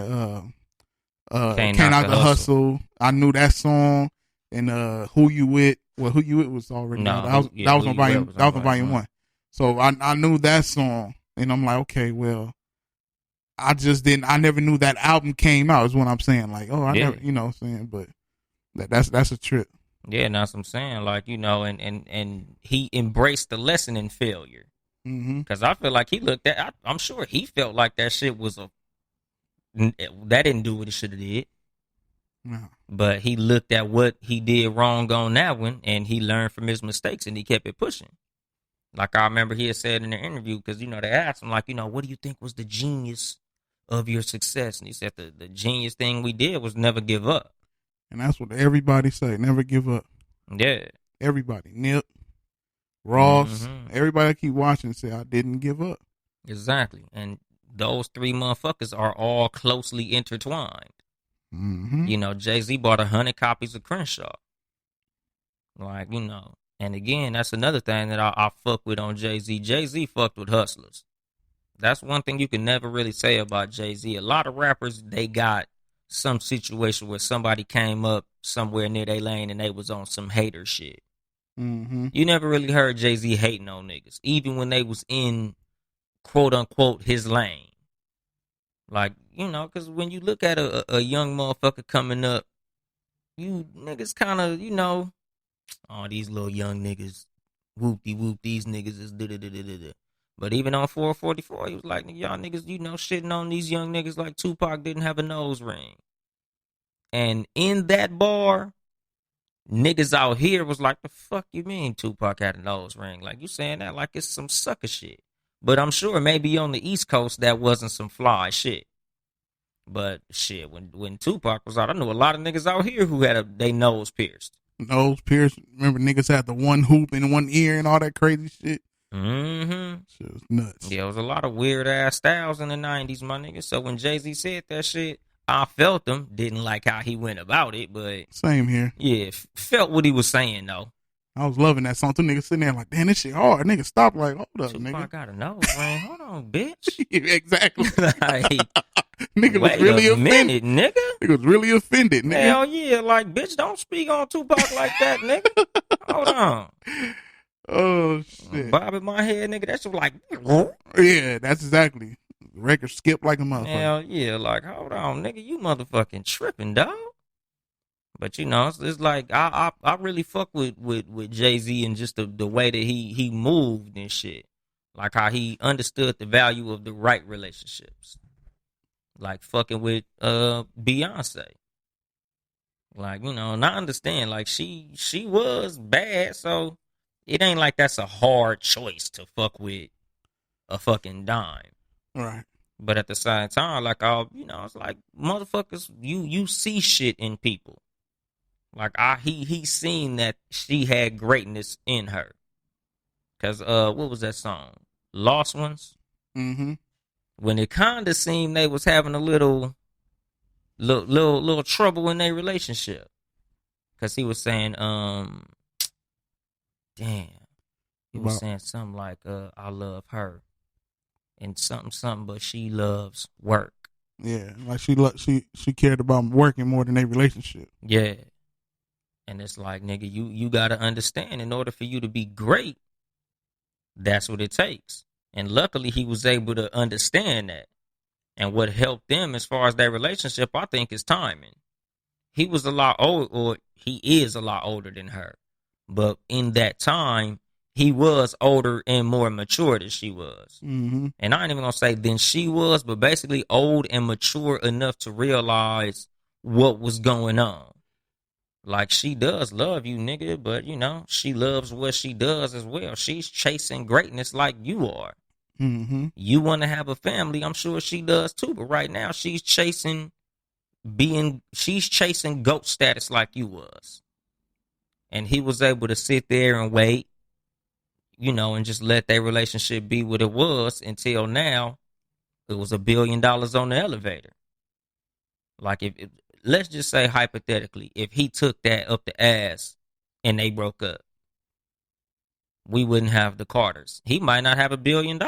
Can't Knock the Hustle. I knew that song. And Who You With was already out. That was on Volume 1. So I knew that song. And I'm like, okay, well, I never knew that album came out is what I'm saying. Like, oh, I never, you know what I'm saying? But that's a trip. Yeah, that's what I'm saying. Like, you know, and he embraced the lesson in failure. Because I feel like he looked at, I'm sure he felt like that shit was that didn't do what it should have did. No. But he looked at what he did wrong on that one, and he learned from his mistakes, and he kept it pushing. Like I remember he had said in the interview, because, you know, they asked him, like, you know, what do you think was the genius of your success? And he said the genius thing we did was never give up. And that's what everybody say, never give up. Yeah. Everybody. Nip, Ross, everybody I keep watching say, I didn't give up. Exactly. And those three motherfuckers are all closely intertwined. You know, Jay-Z bought 100 copies of Crenshaw. Like, you know. And again, that's another thing that I fuck with on Jay-Z. Jay-Z fucked with hustlers. That's one thing you can never really say about Jay-Z. A lot of rappers, they got some situation where somebody came up somewhere near their lane and they was on some hater shit. You never really heard Jay-Z hating on niggas, even when they was in, quote unquote, his lane. Like, you know, because when you look at a young motherfucker coming up, you niggas kind of, you know, oh, these little young niggas, whoop-de-whoop, these niggas is da-da-da-da-da. But even on 444, he was like, y'all niggas, you know, shitting on these young niggas like Tupac didn't have a nose ring. And in that bar, Niggas out here was like, the fuck you mean Tupac had a nose ring? Like, you saying that like it's some sucker shit. But I'm sure maybe on the East Coast that wasn't some fly shit. But shit, when Tupac was out, I knew a lot of niggas out here who had they nose pierced. Nose pierced. Remember niggas had the one hoop in one ear and all that crazy shit? Mm-hmm. Shit was nuts. Yeah, it was a lot of weird ass styles in the 90s, my nigga. So when Jay-Z said that shit, I felt him. Didn't like how he went about it, but same here. Yeah, felt what he was saying though. I was loving that song. Two niggas sitting there like, damn, this shit hard. Nigga, stop. Like, hold up, Tupac nigga. got a nose ring. Hold on, bitch. Exactly. Like, nigga was really offended. Nigga. Nigga was really offended, nigga. Hell yeah, like, bitch, don't speak on Tupac like that, nigga. Hold on. Oh shit. Bob in my head, nigga. That shit was like, yeah, that's exactly. The record skipped like a motherfucker. Hell yeah, like, hold on, nigga, you motherfucking tripping, dog. But you know, it's like I really fuck with Jay-Z and just the way that he moved and shit. Like how he understood the value of the right relationships. Like fucking with Beyonce. Like, you know, and I understand, like she was bad, so it ain't like that's a hard choice to fuck with a fucking dime. Right. But at the same time, like you know, it's like motherfuckers, you see shit in people. Like he seen that she had greatness in her. Cause what was that song? Lost Ones? Mm-hmm. When it kinda seemed they was having a little trouble in their relationship. Cause he was saying, damn. He was saying something like, I love her. And something, but she loves work. Yeah, like she cared about working more than their relationship. Yeah. And it's like, nigga, you gotta understand, in order for you to be great, that's what it takes. And luckily he was able to understand that. And what helped them as far as their relationship, I think, is timing. He was a lot old, or he is a lot older than her. But in that time, he was older and more mature than she was. Mm-hmm. And I ain't even gonna say than she was, but basically old and mature enough to realize what was going on. Like, she does love you, nigga, but, you know, she loves what she does as well. She's chasing greatness like you are. Mm-hmm. You want to have a family, I'm sure she does too, but right now she's chasing GOAT status like you was. And he was able to sit there and wait, you know, and just let their relationship be what it was until now. It was $1 billion on the elevator. Like, if let's just say hypothetically, if he took that up the ass and they broke up, we wouldn't have the Carters. He might not have $1 billion.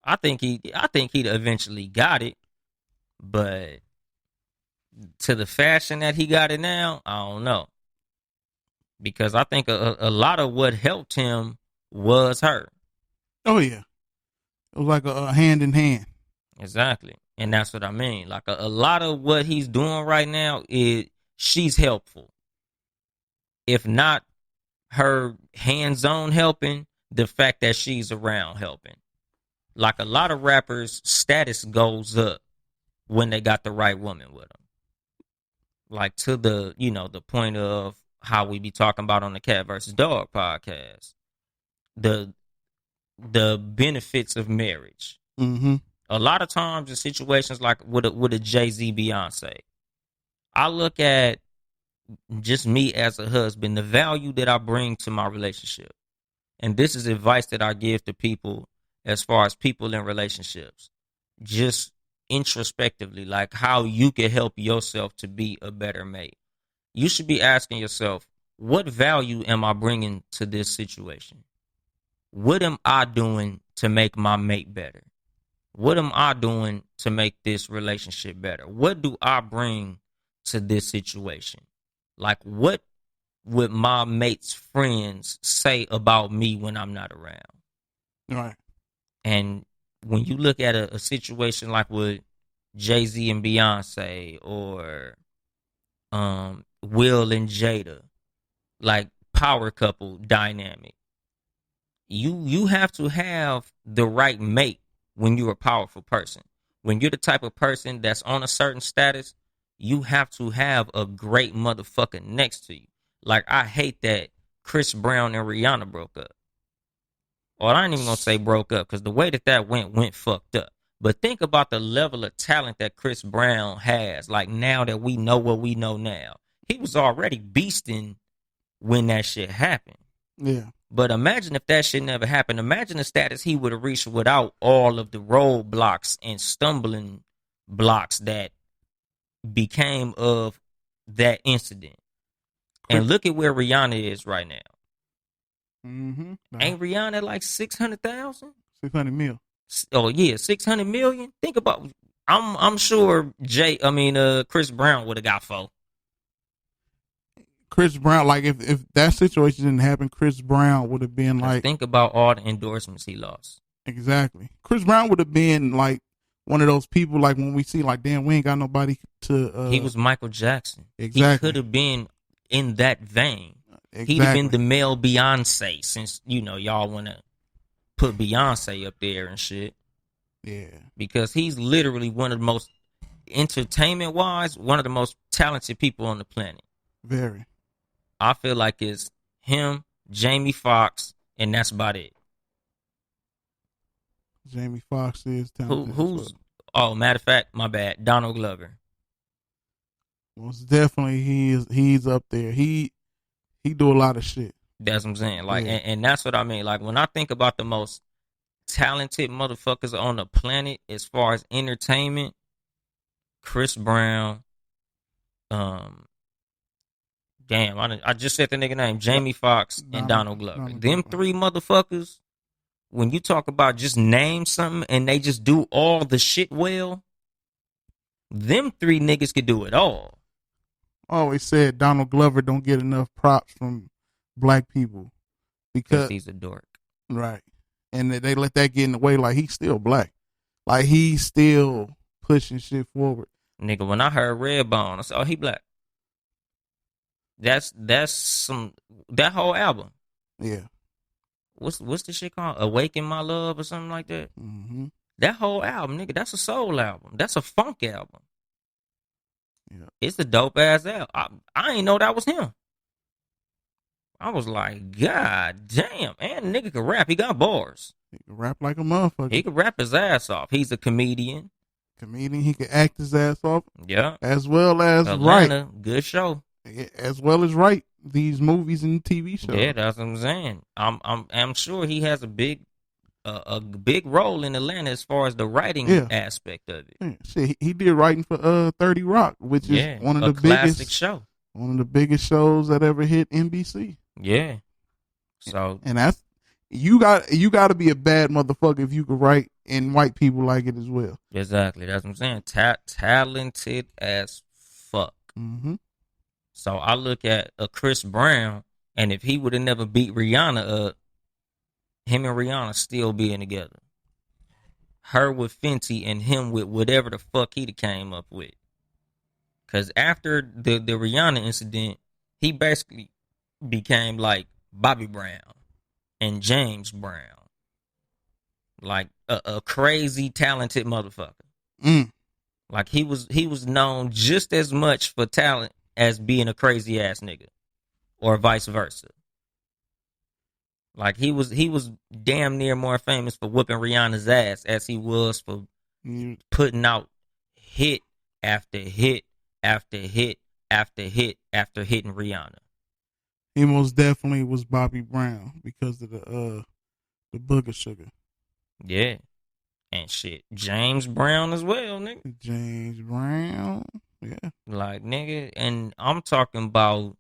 I think he'd eventually got it, but to the fashion that he got it now, I don't know. Because I think a lot of what helped him was her. Oh yeah, it was like a hand in hand. Exactly. And that's what I mean. Like a lot of what he's doing right now she's helpful. If not her hands-on helping, the fact that she's around helping. Like a lot of rappers' status goes up when they got the right woman with them. Like to the, you know, the point of how we be talking about on the Cat versus Dog podcast. The benefits of marriage. Mm-hmm. A lot of times in situations like with a Jay-Z Beyonce, I look at just me as a husband, the value that I bring to my relationship. And this is advice that I give to people as far as people in relationships. Just introspectively, like how you can help yourself to be a better mate. You should be asking yourself, what value am I bringing to this situation? What am I doing to make my mate better? What am I doing to make this relationship better? What do I bring to this situation? Like, what would my mate's friends say about me when I'm not around? Right. And when you look at a situation like with Jay-Z and Beyonce, or Will and Jada, like power couple dynamic, you have to have the right mate when you're a powerful person. When you're the type of person that's on a certain status, you have to have a great motherfucker next to you. Like, I hate that Chris Brown and Rihanna broke up. Or I ain't even gonna say broke up, because the way that went fucked up. But think about the level of talent that Chris Brown has. Like, now that we know what we know now, he was already beasting when that shit happened. Yeah. But imagine if that shit never happened. Imagine the status he would have reached without all of the roadblocks and stumbling blocks that became of that incident. And look at where Rihanna is right now. Mm-hmm. Ain't Rihanna like 600,000? 600 mil. Oh yeah, 600 million. Think about. I'm sure Chris Brown would have got 4. Chris Brown, like if that situation didn't happen, Chris Brown would have been like. Think about all the endorsements he lost. Exactly. Chris Brown would have been like one of those people, like when we see like, damn, we ain't got nobody to. He was Michael Jackson. Exactly. He could have been in that vein. Exactly. He'd have been the male Beyonce, since y'all want to put Beyonce up there and shit. Yeah. Because he's literally one of the most, entertainment wise, one of the most talented people on the planet. Very. I feel like it's him, Jamie Foxx, and that's about it. Jamie Foxx is talented. Who's? Oh, matter of fact, my bad. Donald Glover. Most definitely, he's up there. He do a lot of shit. That's what I'm saying. Like, yeah. and that's what I mean. Like, when I think about the most talented motherfuckers on the planet as far as entertainment, Chris Brown, I just said the nigga name, Jamie Foxx and Donald Glover. Them 3 motherfuckers, when you talk about just name something and they just do all the shit well, them 3 niggas could do it all. I always said Donald Glover don't get enough props from black people because he's a dork. Right. And they let that get in the way. Like, he's still black. Like, he's still pushing shit forward. Nigga, when I heard Redbone, I said, oh, he black. That's that whole album. Yeah. What's the shit called? Awaken My Love or something like that? Mm-hmm. That whole album, nigga, that's a soul album. That's a funk album. Yeah. It's a dope ass album. I ain't know that was him. I was like, God damn. And the nigga can rap. He got bars. He can rap like a motherfucker. He can rap his ass off. He's a comedian. He can act his ass off. Yeah. As well as Atlanta, write. Good show. As well as write these movies and TV shows. Yeah, that's what I'm saying. I'm sure he has a big role in Atlanta as far as the writing aspect of it. Yeah. Shit, he did writing for 30 Rock, which is one of the biggest show. One of the biggest shows that ever hit NBC. Yeah. So and that's you got to be a bad motherfucker if you could write and white people like it as well. Exactly. That's what I'm saying. Talented as fuck. Mm-hmm. So I look at a Chris Brown, and if he would have never beat Rihanna up, him and Rihanna still being together. Her with Fenty and him with whatever the fuck he came up with. Because after the Rihanna incident, he basically became like Bobby Brown and James Brown. Like a crazy talented motherfucker. Mm. Like he was known just as much for talent as being a crazy ass nigga, or vice versa. Like he was damn near more famous for whooping Rihanna's ass as he was for putting out hit after hit after hit after hit after hitting Rihanna. He most definitely was Bobby Brown because of the booger sugar. Yeah. And shit, James Brown as well, nigga. James Brown, yeah. Like, nigga, and I'm talking about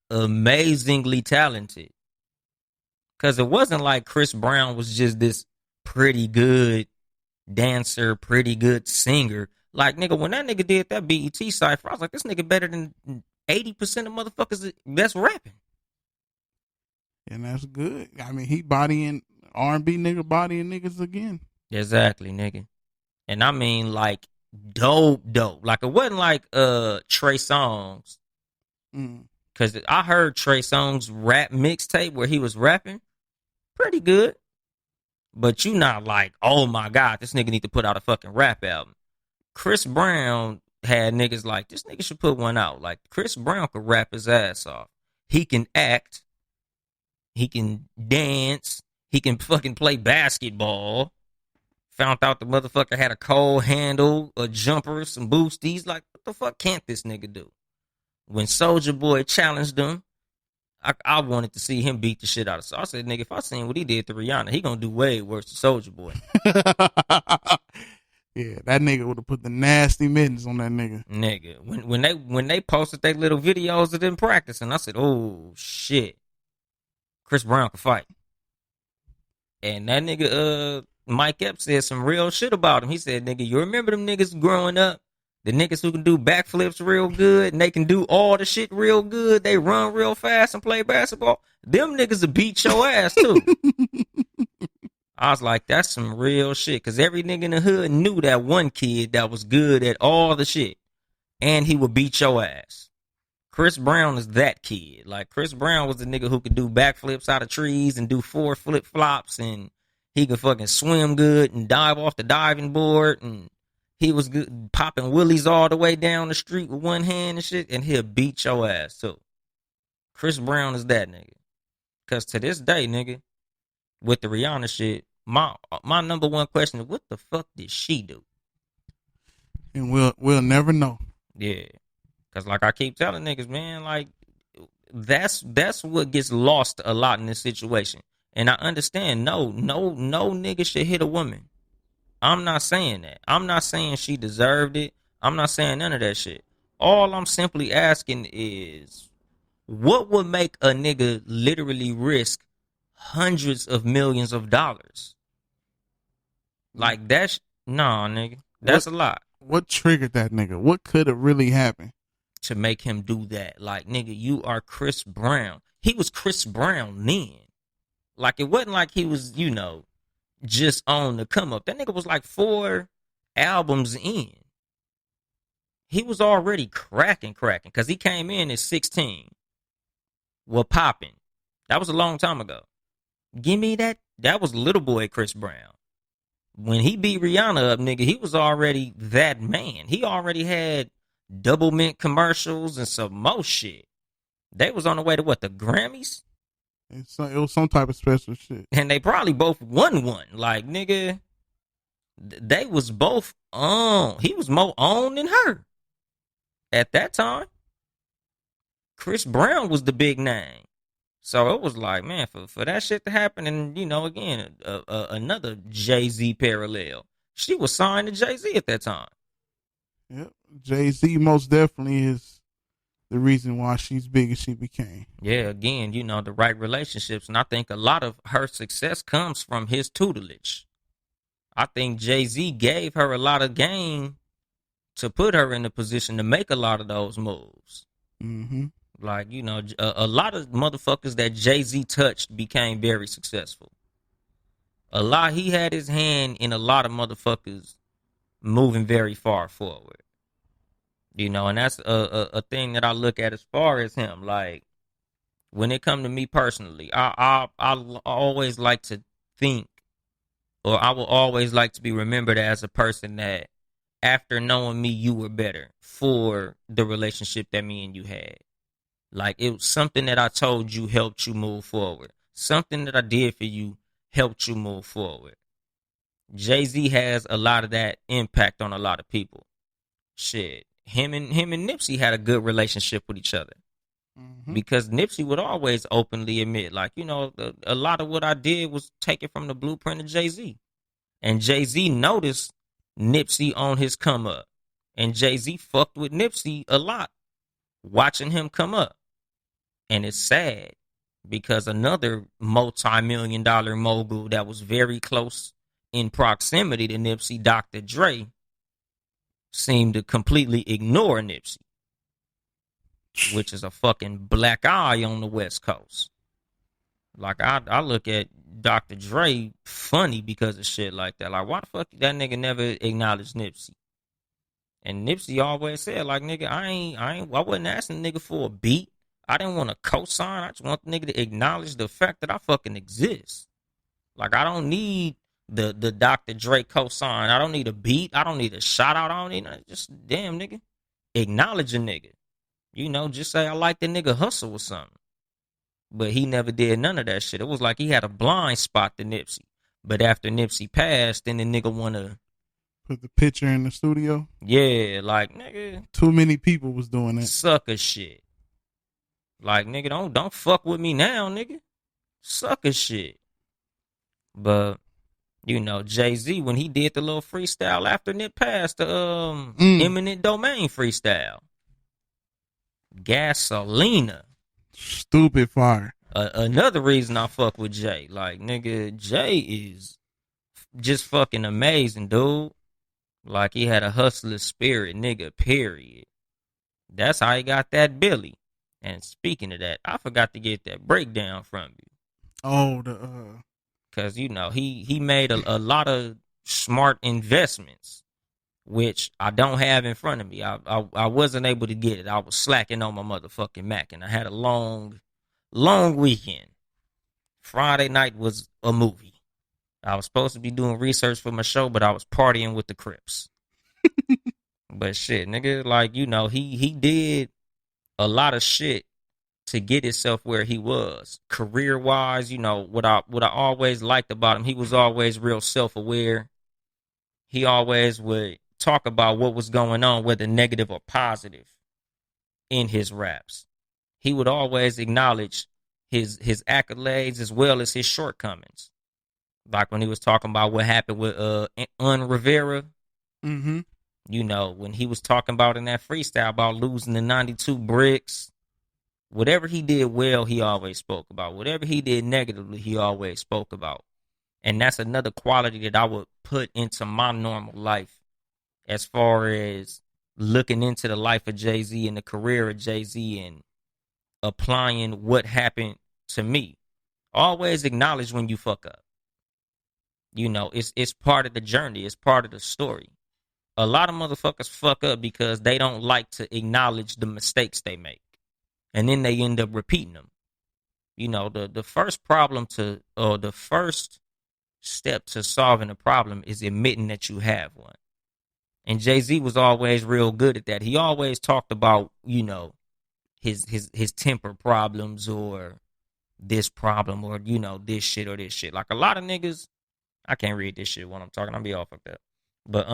amazingly talented. Because it wasn't like Chris Brown was just this pretty good dancer, pretty good singer. Like, nigga, when that nigga did that BET cypher, I was like, this nigga better than 80% of motherfuckers that's rapping. And that's good. I mean, he bodying R&B nigga bodying niggas again. Exactly, nigga. And I mean, like, dope. Like, it wasn't like Trey Songz. Because I heard Trey Songz rap mixtape where he was rapping. Pretty good. But you not like, oh my God, this nigga need to put out a fucking rap album. Chris Brown had niggas like, this nigga should put one out. Like, Chris Brown could rap his ass off. He can act. He can dance. He can fucking play basketball. Found out the motherfucker had a cold handle, a jumper, some boosties. Like, what the fuck can't this nigga do? When Soulja Boy challenged him, I wanted to see him beat the shit out of. So I said, nigga, if I seen what he did to Rihanna, he gonna do way worse to Soulja Boy. Yeah, that nigga would have put the nasty mittens on that nigga. Nigga, when they posted their little videos of them practicing, I said, oh shit, Chris Brown can fight. And that nigga, Mike Epps said some real shit about him. He said, nigga, you remember them niggas growing up? The niggas who can do backflips real good and they can do all the shit real good. They run real fast and play basketball. Them niggas will beat your ass too. I was like, that's some real shit. Cause every nigga in the hood knew that one kid that was good at all the shit. And he would beat your ass. Chris Brown is that kid. Like, Chris Brown was the nigga who could do backflips out of trees and do 4 flip flops, and he could fucking swim good and dive off the diving board, and he was good popping willies all the way down the street with one hand and shit, and he'll beat your ass too. Chris Brown is that nigga. Cause to this day, nigga, with the Rihanna shit, my number one question is, what the fuck did she do? And we'll never know. Yeah. Cause like I keep telling niggas, man, like that's what gets lost a lot in this situation. And I understand, no nigga should hit a woman. I'm not saying that. I'm not saying she deserved it. I'm not saying none of that shit. All I'm simply asking is, what would make a nigga literally risk hundreds of millions of dollars? Like, that's, nah, nigga. That's a lot. What triggered that nigga? What could have really happened to make him do that? Like, nigga, you are Chris Brown. He was Chris Brown then. Like, it wasn't like he was, just on the come up. That nigga was like 4 albums in. He was already cracking, because he came in at 16. Well, popping. That was a long time ago. Give me that. That was little boy Chris Brown. When he beat Rihanna up, nigga, he was already that man. He already had double mint commercials and some more shit. They was on the way to what, the Grammys? It was some type of special shit. And they probably both won one. Like, nigga, they was both on. He was more on than her. At that time, Chris Brown was the big name. So it was like, man, for that shit to happen, and, again, another Jay-Z parallel. She was signed to Jay-Z at that time. Yep. Jay-Z most definitely is the reason why she's big as she became. Yeah, again, the right relationships. And I think a lot of her success comes from his tutelage. I think Jay-Z gave her a lot of game to put her in a position to make a lot of those moves. Mm-hmm. Like, a lot of motherfuckers that Jay-Z touched became very successful. He had his hand in a lot of motherfuckers moving very far forward. And that's a thing that I look at as far as him. Like, when it come to me personally, I always like to think, or I will always like to be remembered as a person that, after knowing me, you were better for the relationship that me and you had. Like, it was something that I told you helped you move forward. Something that I did for you helped you move forward. Jay-Z has a lot of that impact on a lot of people. Shit. Him and Nipsey had a good relationship with each other. Mm-hmm. Because Nipsey would always openly admit, like, a lot of what I did was taken from the blueprint of Jay-Z. And Jay-Z noticed Nipsey on his come up. And Jay-Z fucked with Nipsey a lot, watching him come up. And it's sad because another multi-million-dollar mogul that was very close in proximity to Nipsey, Dr. Dre, seemed to completely ignore Nipsey, which is a fucking black eye on the West Coast. Like, I look at Dr. Dre funny because of shit like that. Like, why the fuck that nigga never acknowledged Nipsey? And Nipsey always said, like, nigga, I wasn't asking the nigga for a beat. I didn't want to co-sign. I just want the nigga to acknowledge the fact that I fucking exist. Like, I don't need the Dr. Dre co-sign. I don't need a beat. I don't need a shout out. I don't need nothing. Just, damn, nigga, acknowledge a nigga. You know, just say I like the nigga hustle or something. But he never did none of that shit. It was like he had a blind spot to Nipsey. But after Nipsey passed, then the nigga wanna put the picture in the studio. Yeah, like nigga. Too many people was doing that. Sucker shit. Like nigga, don't fuck with me now, nigga. Sucker shit. But you know, Jay-Z, when he did the little freestyle after Nip passed, the Eminent Domain freestyle. Gasolina. Stupid fire. Another reason I fuck with Jay. Like, nigga, Jay is just fucking amazing, dude. Like, he had a hustler spirit, nigga, period. That's how he got that Billy. And speaking of that, I forgot to get that breakdown from you. Oh, Because, you know, he made a lot of smart investments, which I don't have in front of me. I wasn't able to get it. I was slacking on my motherfucking Mac, and I had a long weekend. Friday night was a movie. I was supposed to be doing research for my show, but I was partying with the Crips. But shit, nigga, like, you know, he did a lot of shit to get himself where he was. Career-wise, you know, what I always liked about him, he was always real self-aware. He always would talk about what was going on, whether negative or positive, in his raps. He would always acknowledge his accolades as well as his shortcomings. Like when he was talking about what happened with Rivera. Mm-hmm. You know, when he was talking about in that freestyle about losing the 92 bricks. Whatever he did well, he always spoke about. Whatever he did negatively, he always spoke about. And that's another quality that I would put into my normal life as far as looking into the life of Jay-Z and the career of Jay-Z and applying what happened to me. Always acknowledge when you fuck up. You know, it's part of the journey. It's part of the story. A lot of motherfuckers fuck up because they don't like to acknowledge the mistakes they make. And then they end up repeating them. You know, the first the first step to solving a problem is admitting that you have one. And Jay-Z was always real good at that. He always talked about, you know, his temper problems or this problem or, you know, this shit or this shit. Like a lot of niggas, I can't read this shit when I'm talking. I'll be all fucked up. But,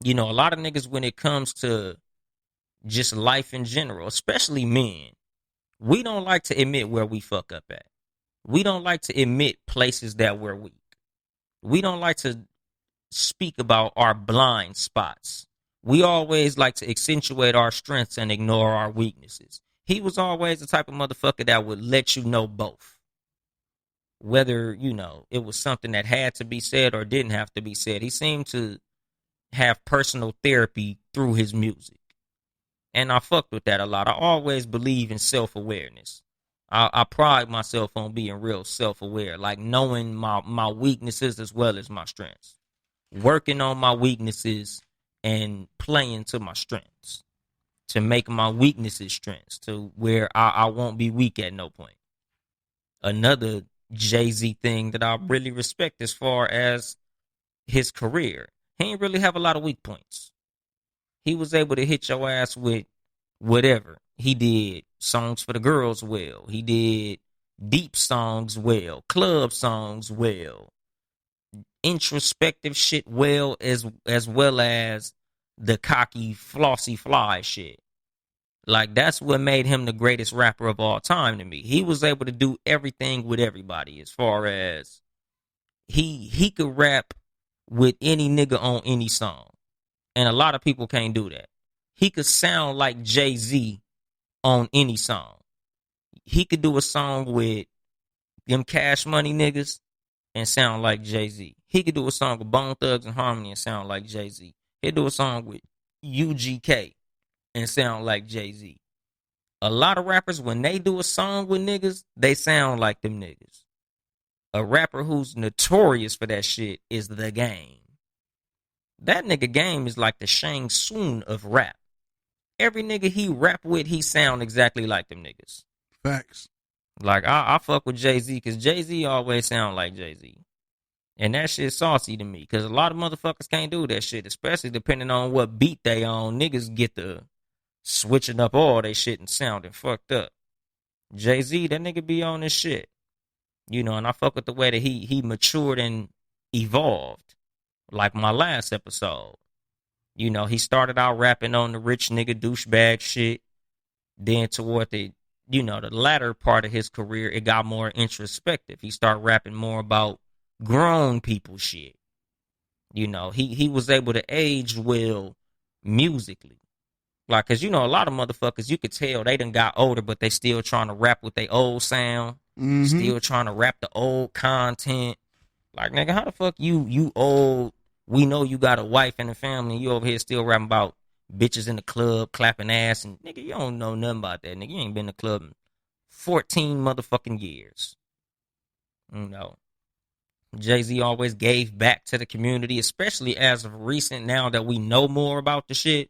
you know, a lot of niggas when it comes to just life in general, especially men, we don't like to admit where we fuck up at. We don't like to admit places that we're weak. We don't like to speak about our blind spots. We always like to accentuate our strengths and ignore our weaknesses. He was always the type of motherfucker that would let you know both. Whether, you know, it was something that had to be said or didn't have to be said. He seemed to have personal therapy through his music. And I fucked with that a lot. I always believe in self-awareness. I pride myself on being real self-aware, like knowing my weaknesses as well as my strengths. Working on my weaknesses and playing to my strengths. To make my weaknesses strengths, to where I won't be weak at no point. Another Jay-Z thing that I really respect as far as his career, he didn't really have a lot of weak points. He was able to hit your ass with whatever. He did songs for the girls well. He did deep songs well. Club songs well. Introspective shit well as well as the cocky, flossy, fly shit. Like, that's what made him the greatest rapper of all time to me. He was able to do everything with everybody as far as he could rap with any nigga on any song. And a lot of people can't do that. He could sound like Jay-Z on any song. He could do a song with them Cash Money niggas and sound like Jay-Z. He could do a song with Bone Thugs and Harmony and sound like Jay-Z. He'd do a song with UGK and sound like Jay-Z. A lot of rappers, when they do a song with niggas, they sound like them niggas. A rapper who's notorious for that shit is The Game. That nigga Game is like the Shang Tsung of rap. Every nigga he rap with, he sound exactly like them niggas. Facts. Like, I fuck with Jay-Z because Jay-Z always sound like Jay-Z. And that shit saucy to me, because a lot of motherfuckers can't do that shit, especially depending on what beat they on. Niggas get the switching up all they shit and sounding fucked up. Jay-Z, that nigga be on this shit. You know, and I fuck with the way that he matured and evolved. Like my last episode. You know, he started out rapping on the rich nigga douchebag shit. Then toward the, you know, the latter part of his career, it got more introspective. He started rapping more about grown people shit. You know, he was able to age well musically. Like, cause you know, a lot of motherfuckers, you could tell they done got older, but they still trying to rap with their old sound. Mm-hmm. Still trying to rap the old content. Like, nigga, how the fuck you old? We know you got a wife and a family, and you over here still rapping about bitches in the club, clapping ass, and nigga, you don't know nothing about that. Nigga, you ain't been in the club in 14 motherfucking years. You know. Jay-Z always gave back to the community, especially as of recent, now that we know more about the shit.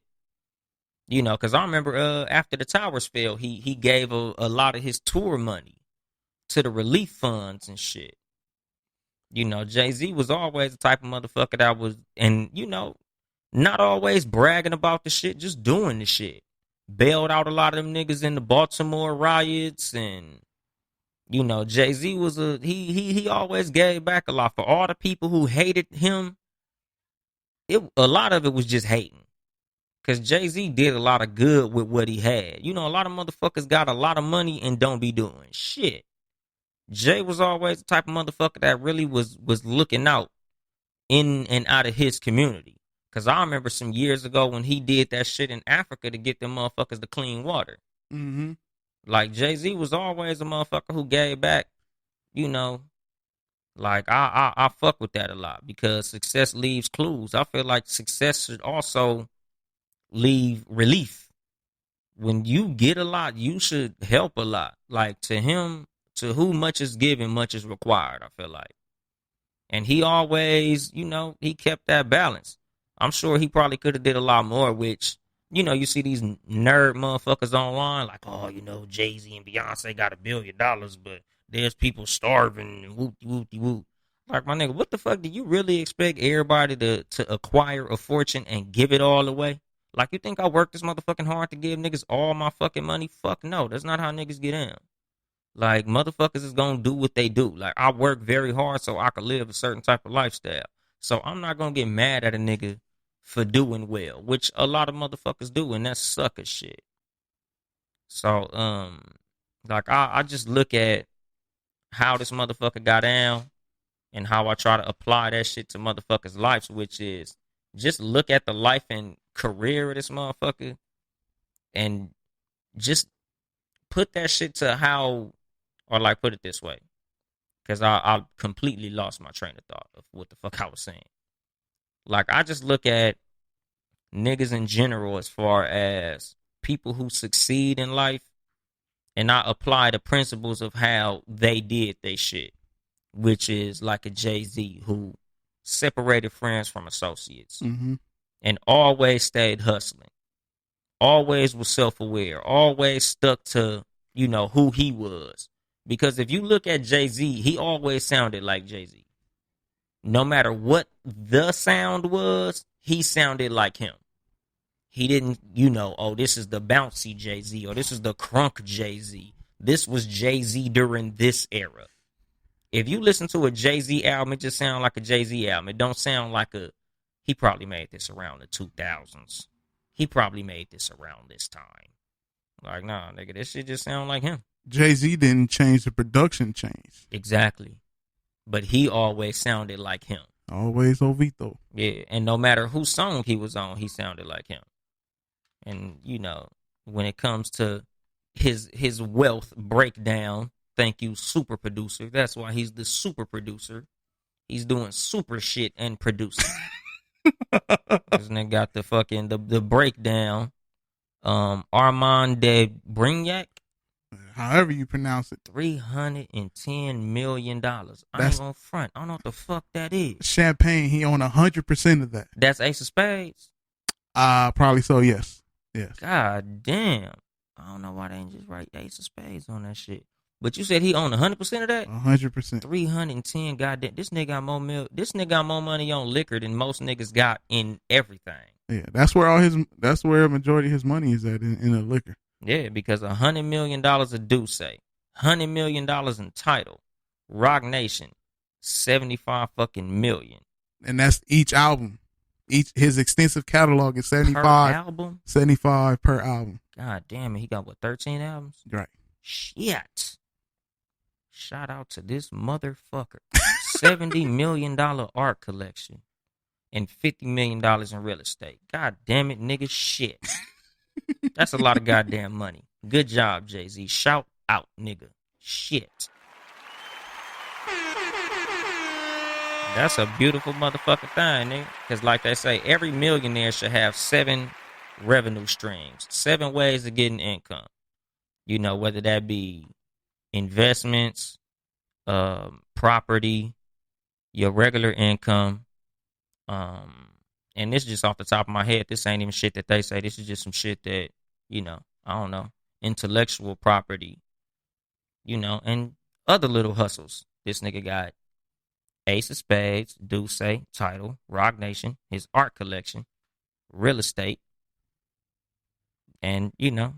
You know, because I remember after the towers fell, he gave a lot of his tour money to the relief funds and shit. You know, Jay-Z was always the type of motherfucker that was, and you know, not always bragging about the shit, just doing the shit. Bailed out a lot of them niggas in the Baltimore riots, and you know, Jay-Z was he always gave back a lot. For all the people who hated him, a lot of it was just hating. Cause Jay-Z did a lot of good with what he had. You know, a lot of motherfuckers got a lot of money and don't be doing shit. Jay was always the type of motherfucker that really was looking out in and out of his community. Cause I remember some years ago when he did that shit in Africa to get them motherfuckers to clean water. Mm-hmm. Like, Jay-Z was always a motherfucker who gave back, you know. Like, I fuck with that a lot, because success leaves clues. I feel like success should also leave relief. When you get a lot, you should help a lot. Like, to him, to who much is given, much is required, I feel like. And he always, you know, he kept that balance. I'm sure he probably could have did a lot more, which, you know, you see these nerd motherfuckers online, like, oh, you know, Jay-Z and Beyonce got $1 billion, but there's people starving and whoop-de-whoop-de-whoop. Like, my nigga, what the fuck do you really expect everybody to acquire a fortune and give it all away? Like, you think I work this motherfucking hard to give niggas all my fucking money? Fuck no, that's not how niggas get in. Like, motherfuckers is gonna do what they do. Like, I work very hard so I can live a certain type of lifestyle. So I'm not gonna get mad at a nigga for doing well, which a lot of motherfuckers do, and that's sucker shit. So, like, I just look at how this motherfucker got down and how I try to apply that shit to motherfuckers' lives, which is just look at the life and career of this motherfucker and just put that shit to how, or like, put it this way, because I completely lost my train of thought of what the fuck I was saying. Like, I just look at niggas in general as far as people who succeed in life, and I apply the principles of how they did they shit, which is like a Jay-Z who separated friends from associates, Mm-hmm. and always stayed hustling, always was self-aware, always stuck to, you know, who he was. Because if you look at Jay-Z, he always sounded like Jay-Z. No matter what the sound was, he sounded like him. He didn't, you know, oh, this is the bouncy Jay-Z, or this is the crunk Jay-Z. This was Jay-Z during this era. If you listen to a Jay-Z album, it just sounds like a Jay-Z album. It don't sound like he probably made this around the 2000s. He probably made this around this time. Like, nah, nigga, this shit just sound like him. Jay-Z didn't change, the production changed. Exactly. But he always sounded like him. Always Ovito. Yeah, and no matter whose song he was on, he sounded like him. And, you know, when it comes to his wealth breakdown, thank you, super producer. That's why he's the super producer. He's doing super shit and producing. This nigga got the fucking, the breakdown. Armand de Brignac. However you pronounce it. $310 million. I ain't gonna front. I don't know what the fuck that is. Champagne, he owned 100% of that. That's Ace of Spades? Probably so, yes. Yes. God damn. I don't know why they didn't just write Ace of Spades on that shit. But you said he owned 100% of that? 100%. 310, goddamn. This nigga got more this nigga got more money on liquor than most niggas got in everything. Yeah, that's where a majority of his money is at, in the liquor. Yeah, because $100 million of Duce, $100 million in Title, Rock Nation, 75 fucking million. And that's each album. His extensive catalog is 75 per album. 75 per album. God damn it, he got what, 13 albums? Right. Shit. Shout out to this motherfucker. $70 million art collection and $50 million in real estate. God damn it, nigga, shit. That's a lot of goddamn money. Good job, Jay-Z. Shout out, nigga. Shit. That's a beautiful motherfucking thing, nigga. Because like they say, every millionaire should have 7 revenue streams, 7 ways of getting income. You know, whether that be investments, property, your regular income. And this is just off the top of my head. This ain't even shit that they say. This is just some shit that, you know, I don't know. Intellectual property, you know, and other little hustles. This nigga got Ace of Spades, Duce, Title, Rock Nation, his art collection, real estate, and, you know,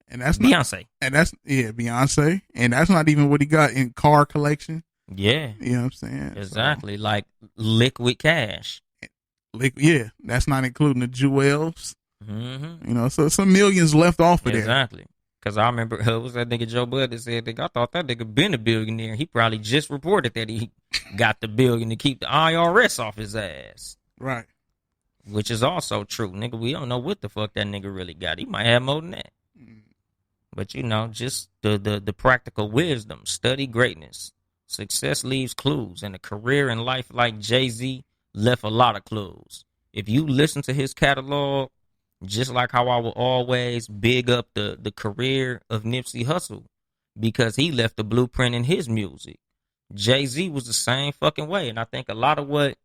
and that's Beyonce. Beyonce. And that's not even what he got in car collection. Yeah. You know what I'm saying? Exactly. So, like liquid cash. Yeah. That's not including the jewels. Mm-hmm. You know, so some millions left off of there. Exactly. Because I remember, it was that nigga Joe Bud that said, I thought that nigga been a billionaire. He probably just reported that he got the billion to keep the IRS off his ass. Right. Which is also true. Nigga, we don't know what the fuck that nigga really got. He might have more than that. But, you know, just the practical wisdom. Study greatness. Success leaves clues. And a career in life like Jay-Z left a lot of clues. If you listen to his catalog, just like how I will always big up the career of Nipsey Hussle, because he left the blueprint in his music. Jay-Z was the same fucking way. And I think a lot of what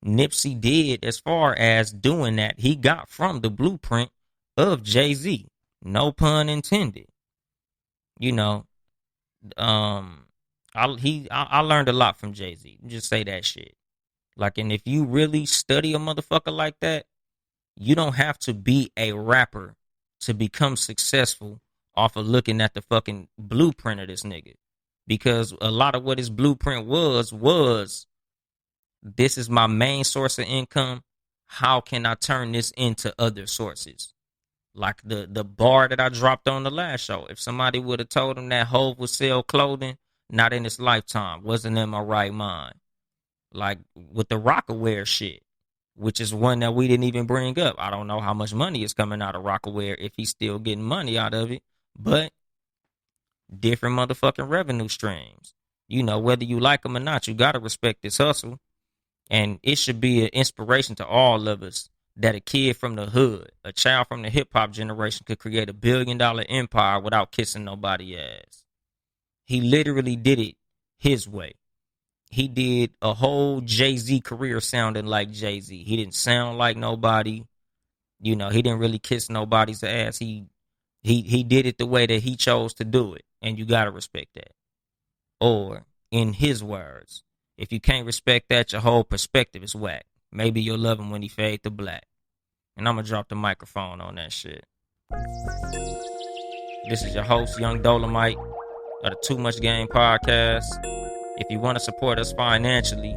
Nipsey did as far as doing that, he got from the blueprint of Jay-Z. No pun intended. You know, I learned a lot from Jay-Z. Just say that shit. Like, and if you really study a motherfucker like that, you don't have to be a rapper to become successful off of looking at the fucking blueprint of this nigga. Because a lot of what his blueprint was this is my main source of income. How can I turn this into other sources? Like the bar that I dropped on the last show. If somebody would have told him that Hov would sell clothing, not in his lifetime, wasn't in my right mind. Like with the Rockaware shit, which is one that we didn't even bring up. I don't know how much money is coming out of Rockaware, if he's still getting money out of it, but different motherfucking revenue streams. You know, whether you like them or not, you got to respect this hustle. And it should be an inspiration to all of us that a kid from the hood, a child from the hip hop generation could create $1 billion empire without kissing nobody's ass. He literally did it his way. He did a whole Jay-Z career sounding like Jay-Z. He didn't sound like nobody. You know, he didn't really kiss nobody's ass. He did it the way that he chose to do it. And you got to respect that. Or, in his words, if you can't respect that, your whole perspective is whack. Maybe you'll love him when he fade to black. And I'm going to drop the microphone on that shit. This is your host, Young Dolemite, of the Too Much Game podcast. If you want to support us financially,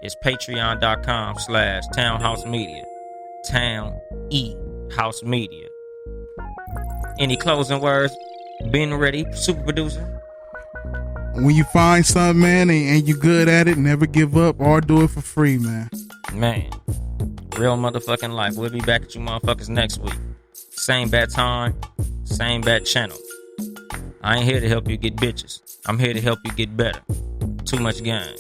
it's patreon.com/Townhouse Media. Town E House Media. Any closing words? Being ready, super producer? When you find something, man, and you good at it, never give up or do it for free, man. Man, real motherfucking life. We'll be back at you motherfuckers next week. Same bad time, same bad channel. I ain't here to help you get bitches. I'm here to help you get better. Too much game.